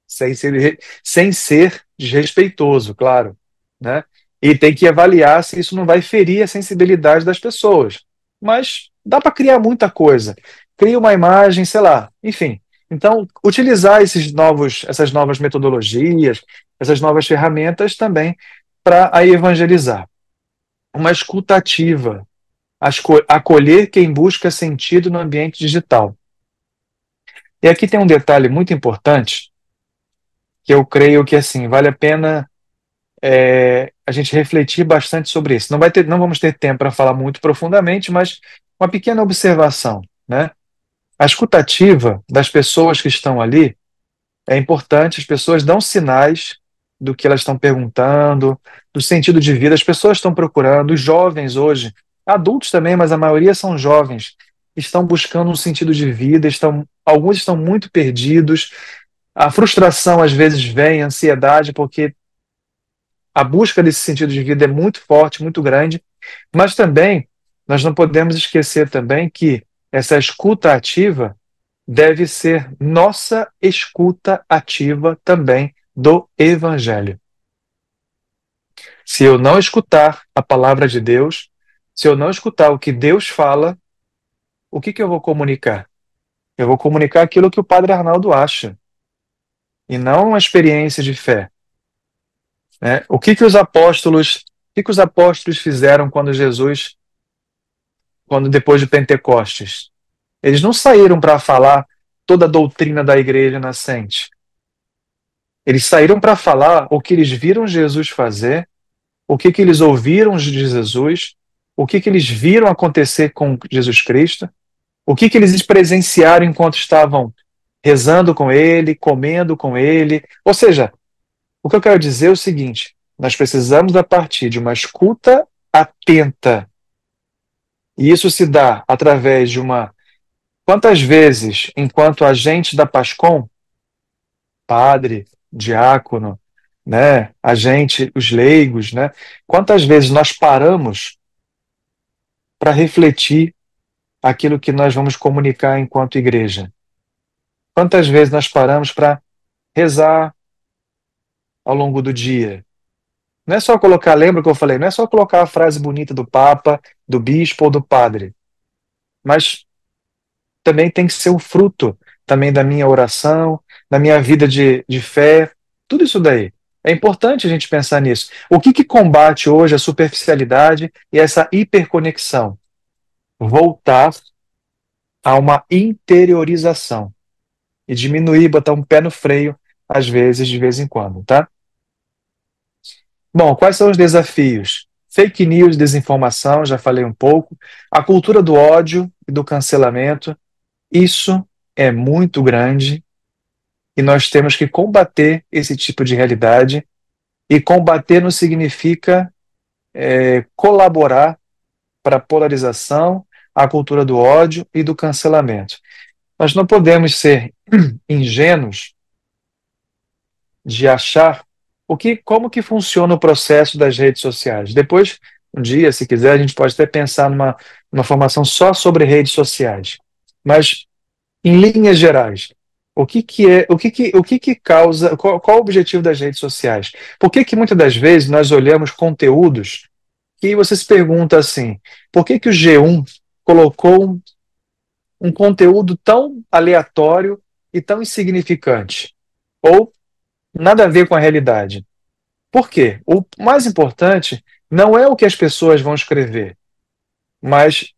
sem ser desrespeitoso, claro, né? E tem que avaliar se isso não vai ferir a sensibilidade das pessoas. Mas dá para criar muita coisa. Cria uma imagem, sei lá, enfim. Então, utilizar essas novas metodologias, essas novas ferramentas também para a evangelizar. Uma escuta ativa, acolher quem busca sentido no ambiente digital. E aqui tem um detalhe muito importante, que eu creio que assim vale a pena a gente refletir bastante sobre isso. Não vamos ter tempo para falar muito profundamente, mas uma pequena observação, né? A escutativa das pessoas que estão ali é importante, as pessoas dão sinais do que elas estão perguntando, do sentido de vida, as pessoas estão procurando, os jovens hoje, adultos também, mas a maioria são jovens, estão buscando um sentido de vida, alguns estão muito perdidos, a frustração às vezes vem, a ansiedade, porque a busca desse sentido de vida é muito forte, muito grande, mas também nós não podemos esquecer também que essa escuta ativa deve ser nossa escuta ativa também do Evangelho. Se eu não escutar a palavra de Deus, se eu não escutar o que Deus fala, o que eu vou comunicar? Eu vou comunicar aquilo que o Padre Arnaldo acha, e não uma experiência de fé. Né? O que os apóstolos fizeram quando depois de Pentecostes? Eles não saíram para falar toda a doutrina da igreja nascente. Eles saíram para falar o que eles viram Jesus fazer, o que eles ouviram de Jesus, o que eles viram acontecer com Jesus Cristo, o que eles presenciaram enquanto estavam rezando com ele, comendo com ele. Ou seja, o que eu quero dizer é o seguinte: nós precisamos, a partir de uma escuta atenta, e isso se dá através de uma. Quantas vezes, enquanto agente da PASCOM, padre, diácono, né, agente, os leigos, né, quantas vezes nós paramos para refletir aquilo que nós vamos comunicar enquanto igreja? Quantas vezes nós paramos para rezar ao longo do dia? Não é só colocar, lembra que eu falei, não é só colocar a frase bonita do Papa, do bispo ou do padre, mas também tem que ser o fruto também da minha oração, da minha vida de fé, tudo isso daí. É importante a gente pensar nisso. O que combate hoje a superficialidade e essa hiperconexão? Voltar a uma interiorização e diminuir, botar um pé no freio, às vezes, de vez em quando, tá? Bom, quais são os desafios? Fake news, desinformação, já falei um pouco. A cultura do ódio e do cancelamento, isso é muito grande e nós temos que combater esse tipo de realidade. E combater não significa colaborar para a polarização, a cultura do ódio e do cancelamento. Nós não podemos ser ingênuos de achar como que funciona o processo das redes sociais. Depois, um dia, se quiser, a gente pode até pensar numa formação só sobre redes sociais. Mas, em linhas gerais, o que causa, qual o objetivo das redes sociais? Por que muitas das vezes nós olhamos conteúdos que você se pergunta assim, por que o G1 colocou um conteúdo tão aleatório e tão insignificante? Ou nada a ver com a realidade? Por quê? O mais importante não é o que as pessoas vão escrever, mas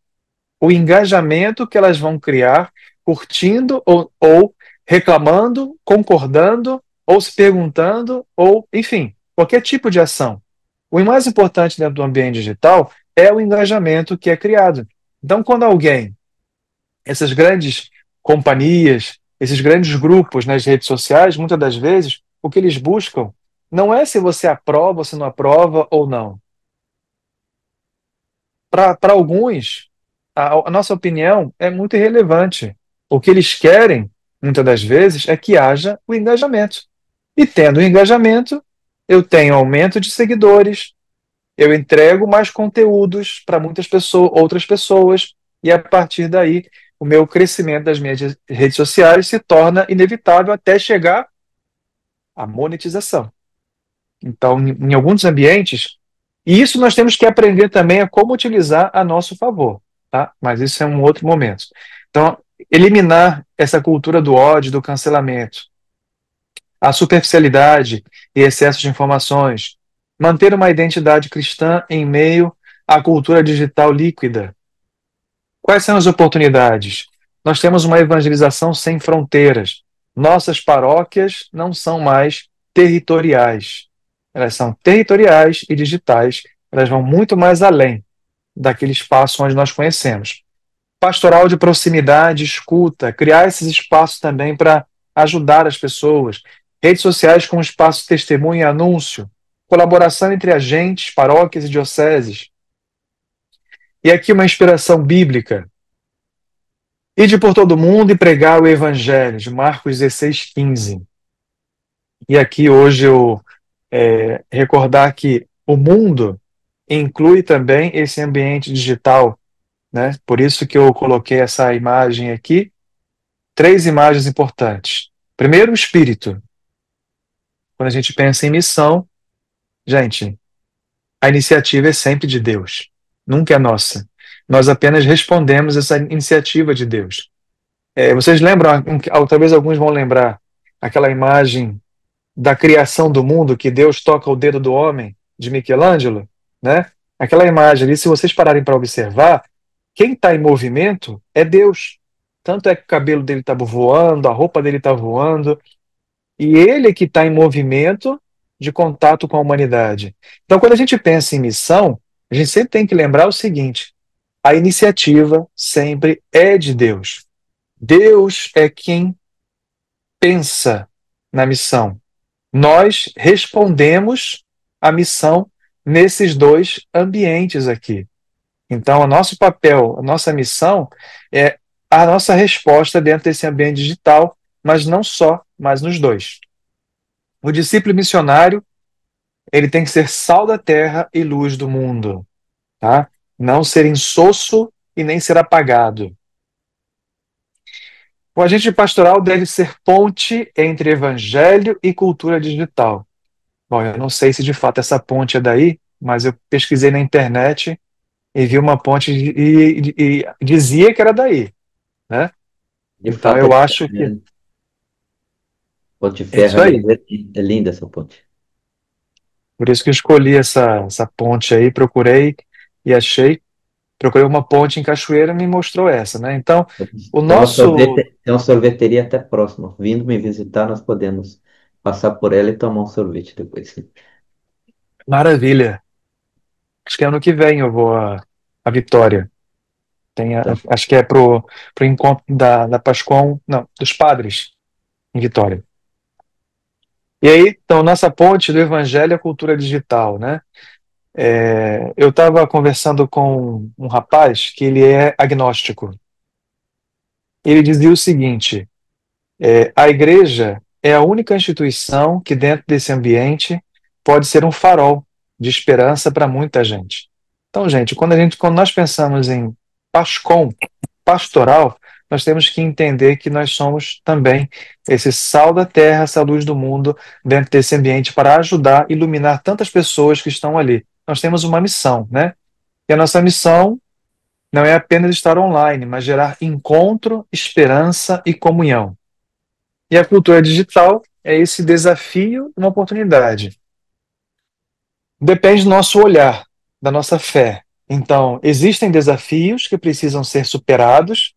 o engajamento que elas vão criar, curtindo ou reclamando, concordando, ou se perguntando, ou, enfim, qualquer tipo de ação. O mais importante dentro do ambiente digital é o engajamento que é criado. Então, quando alguém, essas grandes companhias, esses grandes grupos nas redes sociais, muitas das vezes, o que eles buscam não é se você aprova ou se não aprova ou não. Para alguns, a nossa opinião é muito irrelevante. O que eles querem, muitas das vezes, é que haja o engajamento. E tendo o engajamento, eu tenho aumento de seguidores, eu entrego mais conteúdos para muitas pessoas, outras pessoas, e a partir daí, o meu crescimento das minhas redes sociais se torna inevitável até chegar à monetização. Então, em alguns ambientes, e isso nós temos que aprender também a como utilizar a nosso favor, tá? Mas isso é um outro momento. Então, eliminar essa cultura do ódio, do cancelamento, a superficialidade e excesso de informações, manter uma identidade cristã em meio à cultura digital líquida. Quais são as oportunidades? Nós temos uma evangelização sem fronteiras. Nossas paróquias não são mais territoriais. Elas são territoriais e digitais. Elas vão muito mais além daquele espaço onde nós conhecemos. Pastoral de proximidade, escuta, criar esses espaços também para ajudar as pessoas. Redes sociais com espaço de testemunho e anúncio. Colaboração entre agentes, paróquias e dioceses. E aqui uma inspiração bíblica. Ide por todo mundo e pregar o evangelho, de Marcos 16:15. E aqui hoje eu recordar que o mundo inclui também esse ambiente digital, né? Por isso que eu coloquei essa imagem aqui, 3 imagens importantes. Primeiro, o espírito. Quando a gente pensa em missão, gente, a iniciativa é sempre de Deus, nunca é nossa. Nós apenas respondemos essa iniciativa de Deus. Vocês lembram, talvez alguns vão lembrar, aquela imagem da criação do mundo, que Deus toca o dedo do homem, de Michelangelo, né? Aquela imagem ali, se vocês pararem para observar, quem está em movimento é Deus. Tanto é que o cabelo dele está voando, a roupa dele está voando, e ele que está em movimento de contato com a humanidade. Então, quando a gente pensa em missão, a gente sempre tem que lembrar o seguinte: a iniciativa sempre é de Deus. Deus é quem pensa na missão. Nós respondemos à missão nesses 2 ambientes aqui. Então, o nosso papel, a nossa missão é a nossa resposta dentro desse ambiente digital, mas não só, mas nos 2. O discípulo missionário, ele tem que ser sal da terra e luz do mundo, tá? Não ser insosso e nem ser apagado. O agente pastoral deve ser ponte entre evangelho e cultura digital. Bom, eu não sei se de fato essa ponte é daí, mas eu pesquisei na internet e vi uma ponte e dizia que era daí, né? De Então fato, eu acho que Ponte é isso Ferro aí. é linda essa ponte. Por isso que eu escolhi essa ponte aí, procurei e achei. Procurei uma ponte em Cachoeira e me mostrou essa, né? Então, o nosso... Tem uma sorveteria até próxima. Vindo me visitar, nós podemos passar por ela e tomar um sorvete depois. Maravilha. Acho que ano que vem eu vou a Vitória. Tá. Acho que é pro encontro da Pascom, não, dos padres em Vitória. E aí, então, nossa ponte do Evangelho à cultura digital, né? Eu estava conversando com um rapaz que ele é agnóstico. Ele dizia o seguinte: a igreja é a única instituição que, dentro desse ambiente, pode ser um farol de esperança para muita gente. Então, gente, quando nós pensamos em PASCOM, pastoral, nós temos que entender que nós somos também esse sal da terra, essa luz do mundo dentro desse ambiente para ajudar, iluminar tantas pessoas que estão ali. Nós temos uma missão, né? E a nossa missão não é apenas estar online, mas gerar encontro, esperança e comunhão. E a cultura digital é esse desafio, uma oportunidade. Depende do nosso olhar, da nossa fé. Então, existem desafios que precisam ser superados,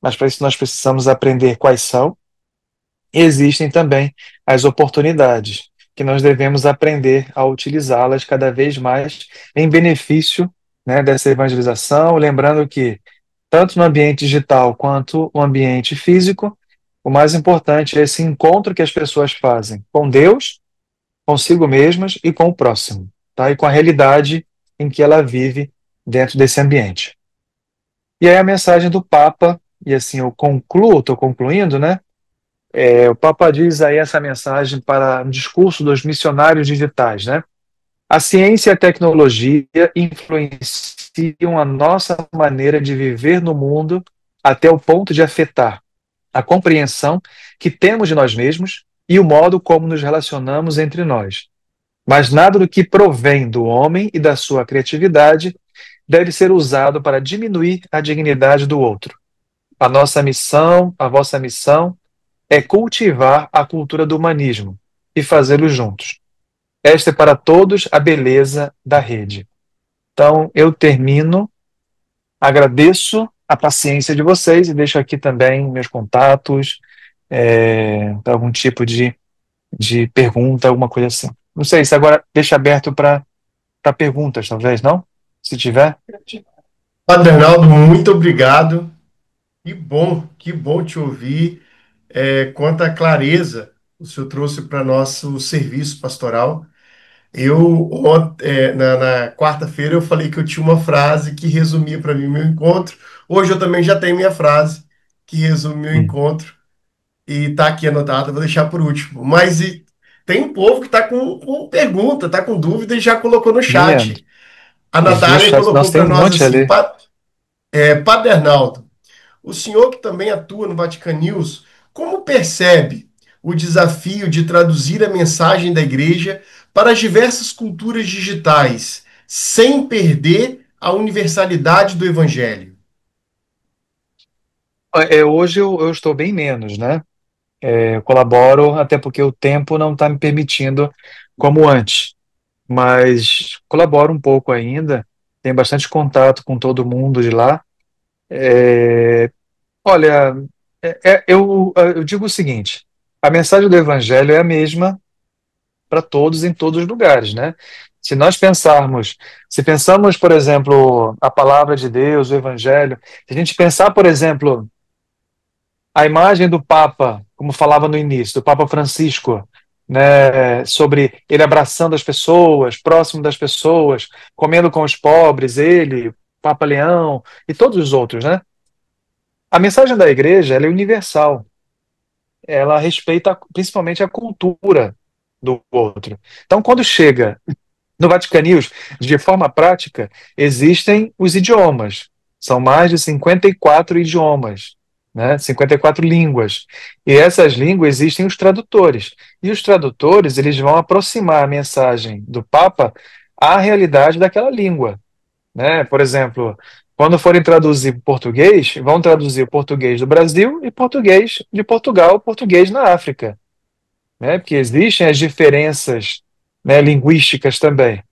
mas para isso nós precisamos aprender quais são. E existem também as oportunidades, que nós devemos aprender a utilizá-las cada vez mais em benefício né, dessa evangelização, lembrando que tanto no ambiente digital quanto no ambiente físico, o mais importante é esse encontro que as pessoas fazem com Deus, consigo mesmas e com o próximo, tá? E com a realidade em que ela vive dentro desse ambiente. E aí a mensagem do Papa, e assim eu concluo, estou concluindo, né? O Papa diz aí essa mensagem para o discurso dos missionários digitais, né? A ciência e a tecnologia influenciam a nossa maneira de viver no mundo até o ponto de afetar a compreensão que temos de nós mesmos e o modo como nos relacionamos entre nós. Mas nada do que provém do homem e da sua criatividade deve ser usado para diminuir a dignidade do outro. A nossa missão, a vossa missão, é cultivar a cultura do humanismo e fazê-lo juntos. Esta é para todos a beleza da rede. Então, eu termino, agradeço a paciência de vocês e deixo aqui também meus contatos, para algum tipo de pergunta, alguma coisa assim. Não sei se agora deixa aberto para perguntas, talvez, não? Se tiver. Padre Arnaldo, muito obrigado. Que bom te ouvir. Quanta clareza o senhor trouxe para nosso serviço pastoral. Na quarta-feira, eu falei que eu tinha uma frase que resumia para mim o meu encontro. Hoje eu também já tenho minha frase que resume meu Hum. encontro e está aqui anotada, vou deixar por último. Mas tem um povo que está com pergunta, está com dúvida e já colocou no Minha, chat. A eu vi o Natália chat. colocou Nossa, tem para um nós monte assim, ali. Padre Arnaldo, o senhor que também atua no Vatican News, como percebe o desafio de traduzir a mensagem da igreja para as diversas culturas digitais, sem perder a universalidade do evangelho? Hoje eu estou bem menos, né? Eu colaboro, até porque o tempo não está me permitindo como antes. Mas colaboro um pouco ainda, tenho bastante contato com todo mundo de lá. Olha, eu digo o seguinte: a mensagem do Evangelho é a mesma para todos em todos os lugares, né? Se nós pensarmos, se pensamos, por exemplo, a palavra de Deus, o Evangelho, se a gente pensar, por exemplo, a imagem do Papa, como falava no início, do Papa Francisco, né, sobre ele abraçando as pessoas, próximo das pessoas, comendo com os pobres, ele, Papa Leão e todos os outros, né? A mensagem da igreja, ela é universal. Ela respeita principalmente a cultura do outro. Então, quando chega no Vatican News, de forma prática, existem os idiomas. São mais de 54 idiomas, né? 54 línguas. E essas línguas existem os tradutores. E os tradutores, eles vão aproximar a mensagem do Papa à realidade daquela língua, né? Por exemplo, quando forem traduzir português, vão traduzir o português do Brasil e português de Portugal, português na África, né? Porque existem as diferenças, né, linguísticas também.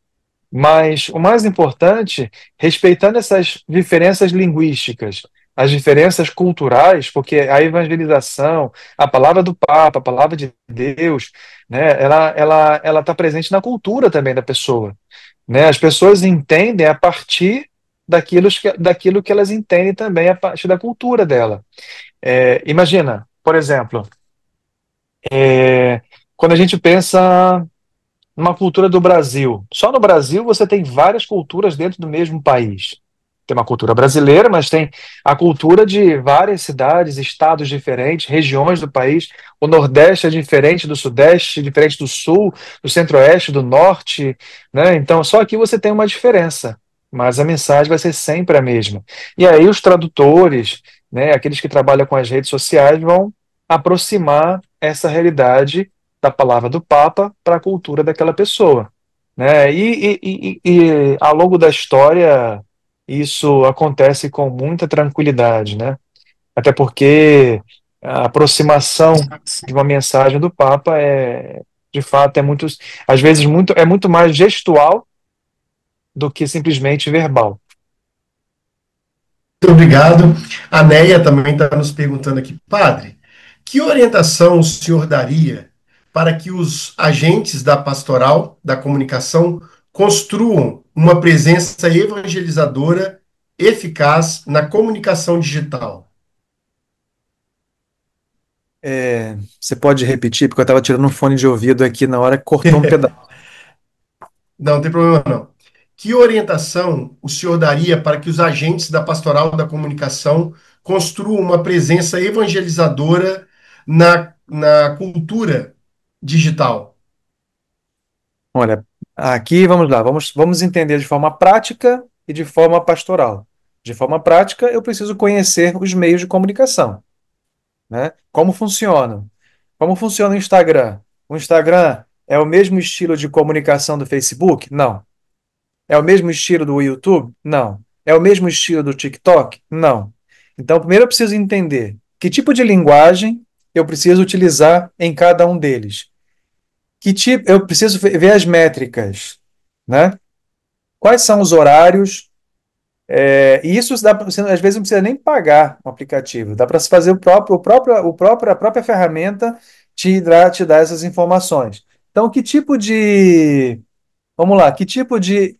Mas o mais importante, respeitando essas diferenças linguísticas, as diferenças culturais, porque a evangelização, a palavra do Papa, a palavra de Deus, né, ela está presente na cultura também da pessoa, né? As pessoas entendem a partir daquilo que elas entendem também a partir da cultura dela. Imagina, por exemplo, é, quando a gente pensa numa cultura do Brasil. Só no Brasil você tem várias culturas dentro do mesmo país. Tem uma cultura brasileira, mas tem a cultura de várias cidades, estados diferentes, regiões do país. O Nordeste é diferente do Sudeste, diferente do Sul, do Centro-Oeste, do Norte, né? Então, só aqui você tem uma diferença, mas a mensagem vai ser sempre a mesma. E aí os tradutores, né, aqueles que trabalham com as redes sociais, vão aproximar essa realidade da palavra do Papa para a cultura daquela pessoa, né? E ao longo da história isso acontece com muita tranquilidade, né? Até porque a aproximação de uma mensagem do Papa de fato, às vezes é muito mais gestual do que simplesmente verbal. Muito obrigado. A Neia também está nos perguntando aqui, padre, que orientação o senhor daria para que os agentes da pastoral, da comunicação, construam uma presença evangelizadora eficaz na comunicação digital. Você pode repetir, porque eu estava tirando um fone de ouvido aqui na hora que cortou um pedaço. Não tem problema não. Que orientação o senhor daria para que os agentes da Pastoral da Comunicação construam uma presença evangelizadora na cultura digital? Olha, aqui vamos lá, vamos entender de forma prática e de forma pastoral. De forma prática, eu preciso conhecer os meios de comunicação, né? Como funcionam? Como funciona o Instagram? O Instagram é o mesmo estilo de comunicação do Facebook? Não. É o mesmo estilo do YouTube? Não. É o mesmo estilo do TikTok? Não. Então, primeiro eu preciso entender que tipo de linguagem eu preciso utilizar em cada um deles. Que tipo, eu preciso ver as métricas, né? Quais são os horários? E isso você, às vezes não precisa nem pagar o aplicativo. Dá para se fazer a própria ferramenta te dá essas informações. Então, que tipo de vamos lá, que tipo de.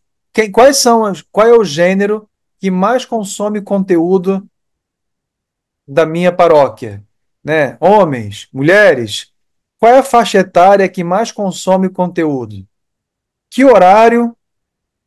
Qual é o gênero que mais consome conteúdo da minha paróquia? Né? Homens, mulheres? Qual é a faixa etária que mais consome conteúdo? Que horário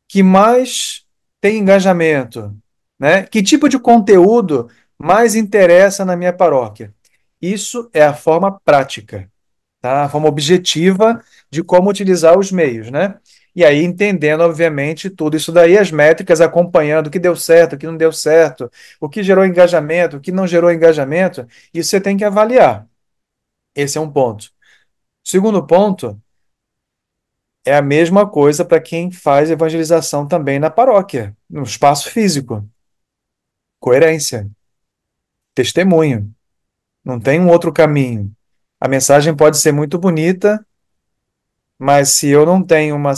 que mais tem engajamento? Né? Que tipo de conteúdo mais interessa na minha paróquia? Isso é a forma prática, tá? A forma objetiva de como utilizar os meios, né? E aí entendendo, obviamente, tudo isso daí, as métricas, acompanhando o que deu certo, o que não deu certo, o que gerou engajamento, o que não gerou engajamento, isso você tem que avaliar. Esse é um ponto. Segundo ponto, é a mesma coisa para quem faz evangelização também na paróquia, no espaço físico. Coerência, testemunho. Não tem um outro caminho. A mensagem pode ser muito bonita, mas se eu não tenho um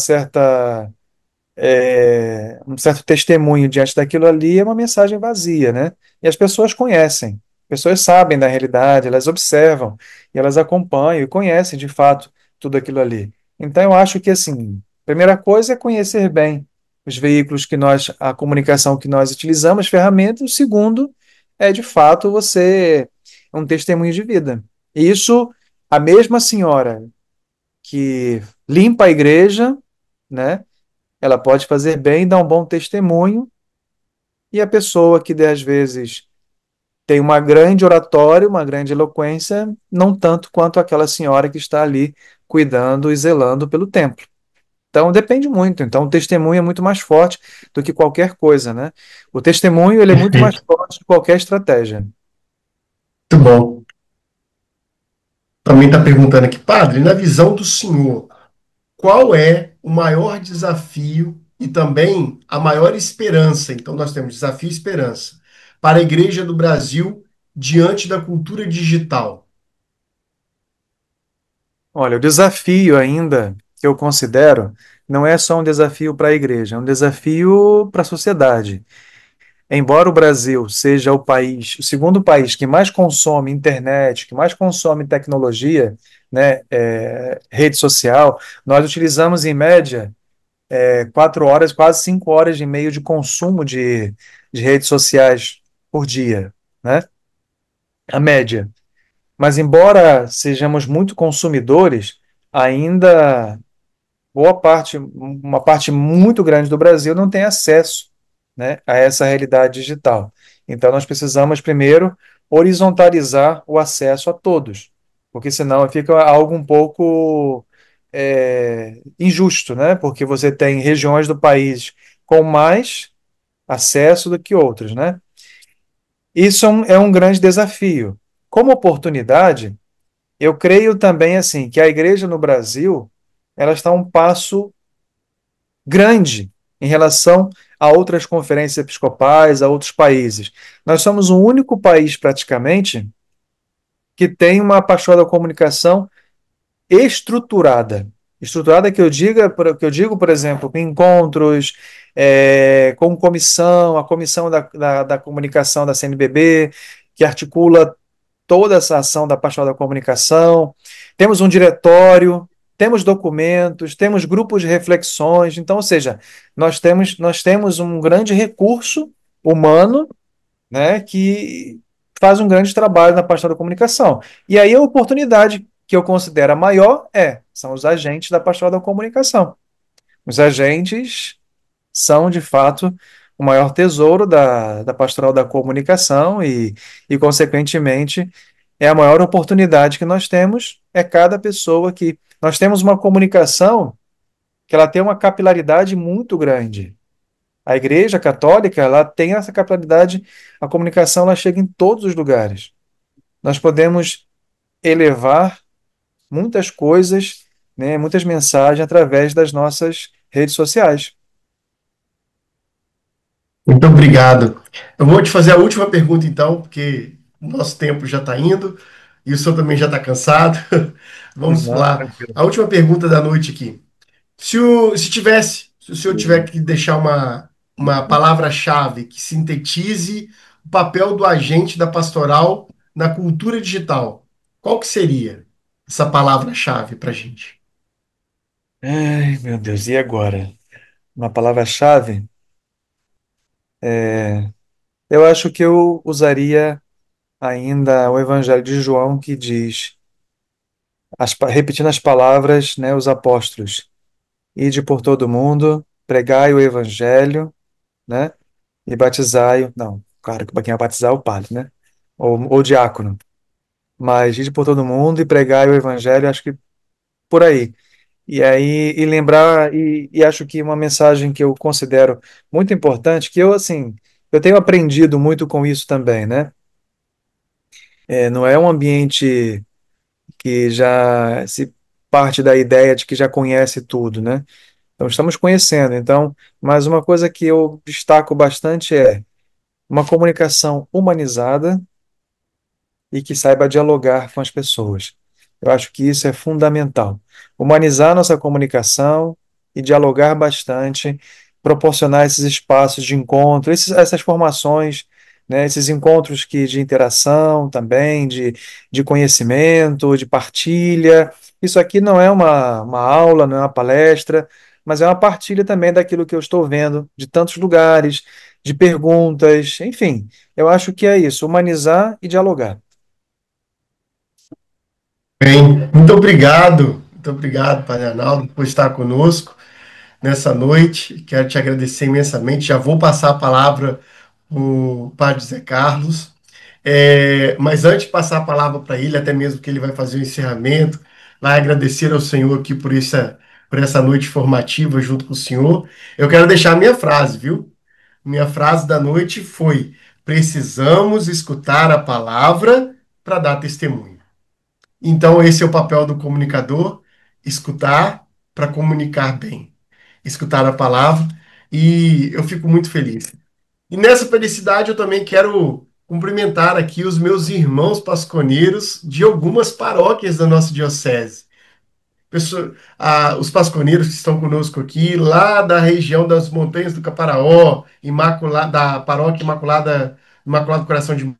certo testemunho diante daquilo ali, é uma mensagem vazia, né? E as pessoas conhecem, pessoas sabem da realidade, elas observam, e elas acompanham e conhecem de fato tudo aquilo ali. Então, eu acho que, assim, a primeira coisa é conhecer bem os veículos a comunicação que nós utilizamos, ferramentas. O segundo é, de fato, você um testemunho de vida. E isso, a mesma senhora que limpa a igreja, né? Ela pode fazer bem, dar um bom testemunho, e a pessoa que às vezes tem uma grande oratória, uma grande eloquência, não tanto quanto aquela senhora que está ali cuidando e zelando pelo templo. Então depende muito. Então o testemunho é muito mais forte do que qualquer coisa, né? O testemunho ele é muito mais Perfeito. forte que qualquer estratégia. Muito bom. Também está perguntando aqui, padre, na visão do senhor, qual é o maior desafio e também a maior esperança? Então, nós temos desafio e esperança para a Igreja do Brasil diante da cultura digital. Olha, o desafio ainda que eu considero não é só um desafio para a igreja, é um desafio para a sociedade. Embora o Brasil seja o segundo país que mais consome internet, que mais consome tecnologia, né, rede social, nós utilizamos em média 4 horas, quase 5 horas e meio de consumo de redes sociais por dia, né? A média. Mas embora sejamos muito consumidores, ainda uma parte muito grande do Brasil não tem acesso, né, a essa realidade digital. Então, nós precisamos, primeiro, horizontalizar o acesso a todos, porque senão fica algo um pouco injusto, né? Porque você tem regiões do país com mais acesso do que outras, né? Isso é um grande desafio. Como oportunidade, eu creio também assim que a igreja no Brasil ela está um passo grande em relação a outras conferências episcopais, a outros países. Nós somos o único país, praticamente, que tem uma pastoral da comunicação estruturada. Estruturada que eu digo, por exemplo, com encontros, com comissão, a comissão da comunicação da CNBB, que articula toda essa ação da pastoral da comunicação. Temos um diretório, temos documentos, temos grupos de reflexões, então, ou seja, nós temos um grande recurso humano, né, que faz um grande trabalho na parte da comunicação. E aí a oportunidade que eu considero a maior são os agentes da pastoral da comunicação. Os agentes são, de fato, o maior tesouro da pastoral da comunicação consequentemente, é a maior oportunidade que nós temos, é cada pessoa que... Nós temos uma comunicação que ela tem uma capilaridade muito grande. A Igreja Católica, ela tem essa capilaridade, a comunicação ela chega em todos os lugares. Nós podemos elevar muitas coisas, né, muitas mensagens através das nossas redes sociais. Muito obrigado. Eu vou te fazer a última pergunta, então, porque o nosso tempo já está indo e o senhor também já está cansado. Vamos Não, lá. tranquilo. A última pergunta da noite aqui. Se o senhor tiver que deixar uma palavra-chave que sintetize o papel do agente da pastoral na cultura digital, qual que seria essa palavra-chave para a gente? Ai, meu Deus, e agora? Uma palavra-chave? Eu acho que eu usaria ainda o Evangelho de João, que diz, repetindo as palavras, né, os apóstolos: ide por todo mundo, pregai o Evangelho, né, e batizai... Não, claro que quem vai batizar é o padre, né, ou o diácono. Mas ide por todo mundo e pregai o Evangelho, acho que por aí. E aí, e lembrar, e acho que uma mensagem que eu considero muito importante, que eu, assim, eu tenho aprendido muito com isso também, né? Não é um ambiente que já se parte da ideia de que já conhece tudo, né? Então, estamos conhecendo. Então, mas uma coisa que eu destaco bastante é uma comunicação humanizada e que saiba dialogar com as pessoas. Eu acho que isso é fundamental. Humanizar nossa comunicação e dialogar bastante, proporcionar esses espaços de encontro, essas formações, né, esses encontros de interação também, de conhecimento, de partilha. Isso aqui não é uma aula, não é uma palestra, mas é uma partilha também daquilo que eu estou vendo de tantos lugares, de perguntas, enfim. Eu acho que é isso, humanizar e dialogar. Bem, muito obrigado, Padre Arnaldo, por estar conosco nessa noite. Quero te agradecer imensamente. Já vou passar a palavra para o Padre Zé Carlos. Mas antes de passar a palavra para ele, até mesmo que ele vai fazer o encerramento, vai agradecer ao Senhor aqui por essa noite formativa junto com o Senhor. Eu quero deixar a minha frase, viu? Minha frase da noite foi: precisamos escutar a palavra para dar testemunho. Então, esse é o papel do comunicador: escutar para comunicar bem, escutar a palavra, e eu fico muito feliz. E nessa felicidade eu também quero cumprimentar aqui os meus irmãos pasconeiros de algumas paróquias da nossa diocese. Os pasconeiros que estão conosco aqui, lá da região das Montanhas do Caparaó, da paróquia Imaculado Coração de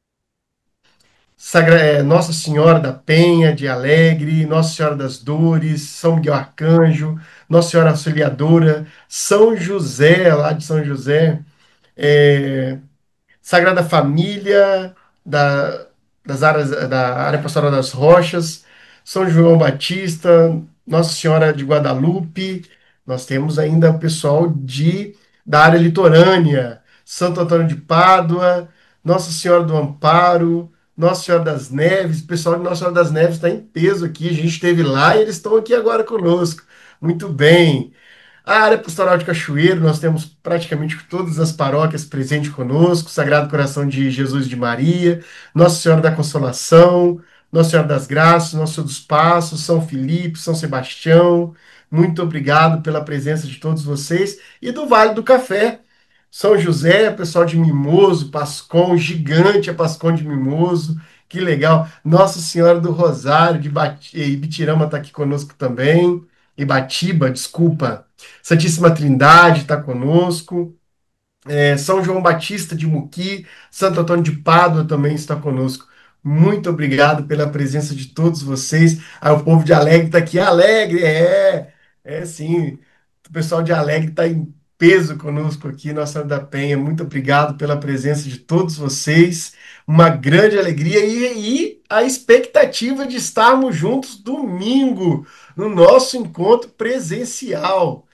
Nossa Senhora da Penha, de Alegre, Nossa Senhora das Dores, São Miguel Arcanjo, Nossa Senhora Auxiliadora, São José, lá de São José, é, Sagrada Família, da, da área pastoral das Rochas, São João Batista, Nossa Senhora de Guadalupe. Nós temos ainda o pessoal da área litorânea, Santo Antônio de Pádua, Nossa Senhora do Amparo, Nossa Senhora das Neves. O pessoal de Nossa Senhora das Neves está em peso aqui. A gente esteve lá e eles estão aqui agora conosco. Muito bem. A área pastoral de Cachoeiro, nós temos praticamente todas as paróquias presentes conosco: Sagrado Coração de Jesus e de Maria, Nossa Senhora da Consolação, Nossa Senhora das Graças, Nossa Senhora dos Passos, São Filipe, São Sebastião. Muito obrigado pela presença de todos vocês. E do Vale do Café, São José, pessoal de Mimoso, Pascom, gigante a Pascom de Mimoso. Que legal. Nossa Senhora do Rosário de Ibitirama está aqui conosco também. Ibatiba, desculpa. Santíssima Trindade está conosco. São João Batista de Muqui, Santo Antônio de Pádua também está conosco. muito obrigado pela presença de todos vocês. Aí o povo de Alegre está aqui, Alegre, é sim. O pessoal de Alegre está em peso conosco aqui, Nossa Senhora da Penha. Muito obrigado pela presença de todos vocês. Uma grande alegria e a expectativa de estarmos juntos domingo no nosso encontro presencial.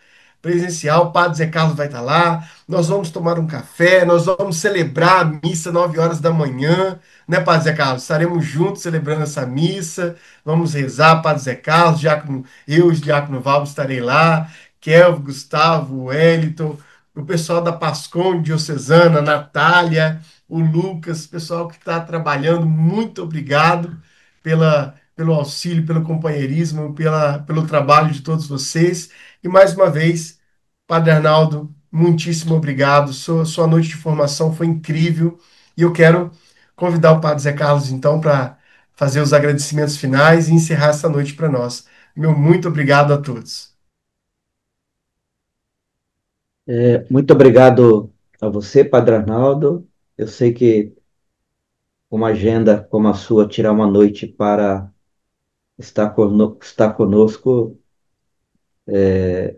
O Padre Zé Carlos vai estar lá, nós vamos tomar um café, nós vamos celebrar a missa 9 horas da manhã, né, Padre Zé Carlos? Estaremos juntos celebrando essa missa, vamos rezar, Padre Zé Carlos, Diácono, eu e o Diácono Valvo estarei lá, Kelvin, Gustavo, Wellington, o pessoal da Pascom Diocesana, Natália, o Lucas, pessoal que está trabalhando, muito obrigado pelo auxílio, pelo companheirismo, pelo trabalho de todos vocês. E mais uma vez, Padre Arnaldo, muitíssimo obrigado. Sua noite de formação foi incrível. E eu quero convidar o Padre Zé Carlos, então, para fazer os agradecimentos finais e encerrar essa noite para nós. Meu muito obrigado a todos. Muito obrigado a você, Padre Arnaldo. Eu sei que uma agenda como a sua, tirar uma noite para estar conosco é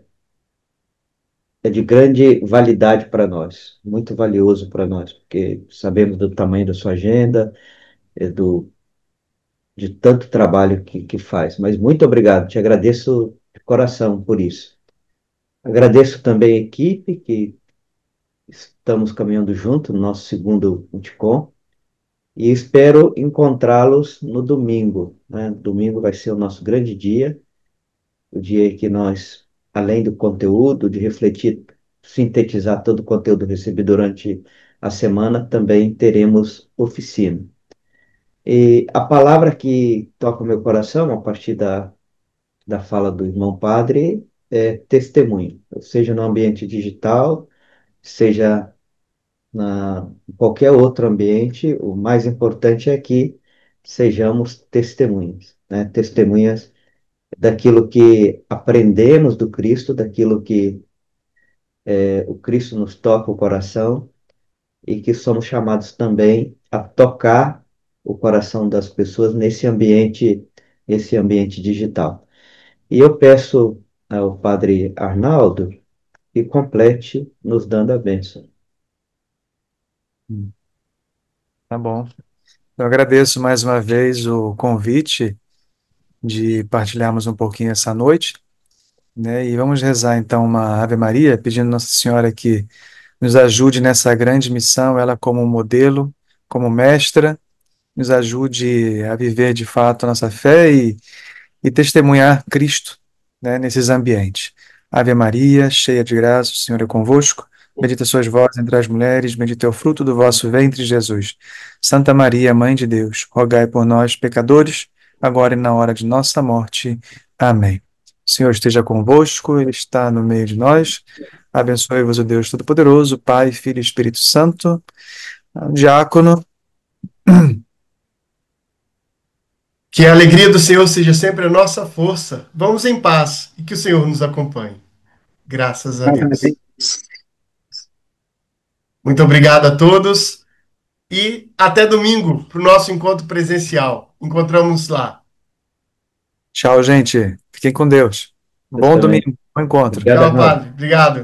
de grande validade para nós, muito valioso para nós, porque sabemos do tamanho da sua agenda, é de tanto trabalho que faz. Mas muito obrigado, te agradeço de coração por isso. Agradeço também a equipe que estamos caminhando junto no nosso segundo Multicom e espero encontrá-los no domingo, né? Domingo vai ser o nosso grande dia, o dia em que nós, além do conteúdo, de refletir, sintetizar todo o conteúdo recebido durante a semana, também teremos oficina. E a palavra que toca o meu coração, a partir da fala do irmão padre, é testemunho, seja no ambiente digital, seja em qualquer outro ambiente, o mais importante é que sejamos testemunhas, né? Testemunhas daquilo que aprendemos do Cristo, daquilo que o Cristo nos toca o coração e que somos chamados também a tocar o coração das pessoas esse ambiente digital. E eu peço ao Padre Arnaldo que complete nos dando a bênção. Tá bom. Eu agradeço mais uma vez o convite de partilharmos um pouquinho essa noite, né? E vamos rezar então uma Ave Maria, pedindo Nossa Senhora que nos ajude nessa grande missão, ela como modelo, como mestra, nos ajude a viver de fato a nossa fé e testemunhar Cristo, né, nesses ambientes. Ave Maria, cheia de graça, o Senhor é convosco. Bendita sois vós entre as mulheres, bendito é o fruto do vosso ventre, Jesus. Santa Maria, Mãe de Deus, rogai por nós, pecadores, agora e na hora de nossa morte. Amém. O Senhor esteja convosco, Ele está no meio de nós. Abençoe-vos o Deus Todo-Poderoso, Pai, Filho e Espírito Santo. Diácono. Que a alegria do Senhor seja sempre a nossa força. Vamos em paz e que o Senhor nos acompanhe. Graças a Deus. Muito obrigado a todos e até domingo para o nosso encontro presencial. Encontramos lá. Tchau, gente. Fiquem com Deus. Deus Bom também. domingo, bom encontro. Obrigado, Tchau, Arnaldo. padre. Obrigado.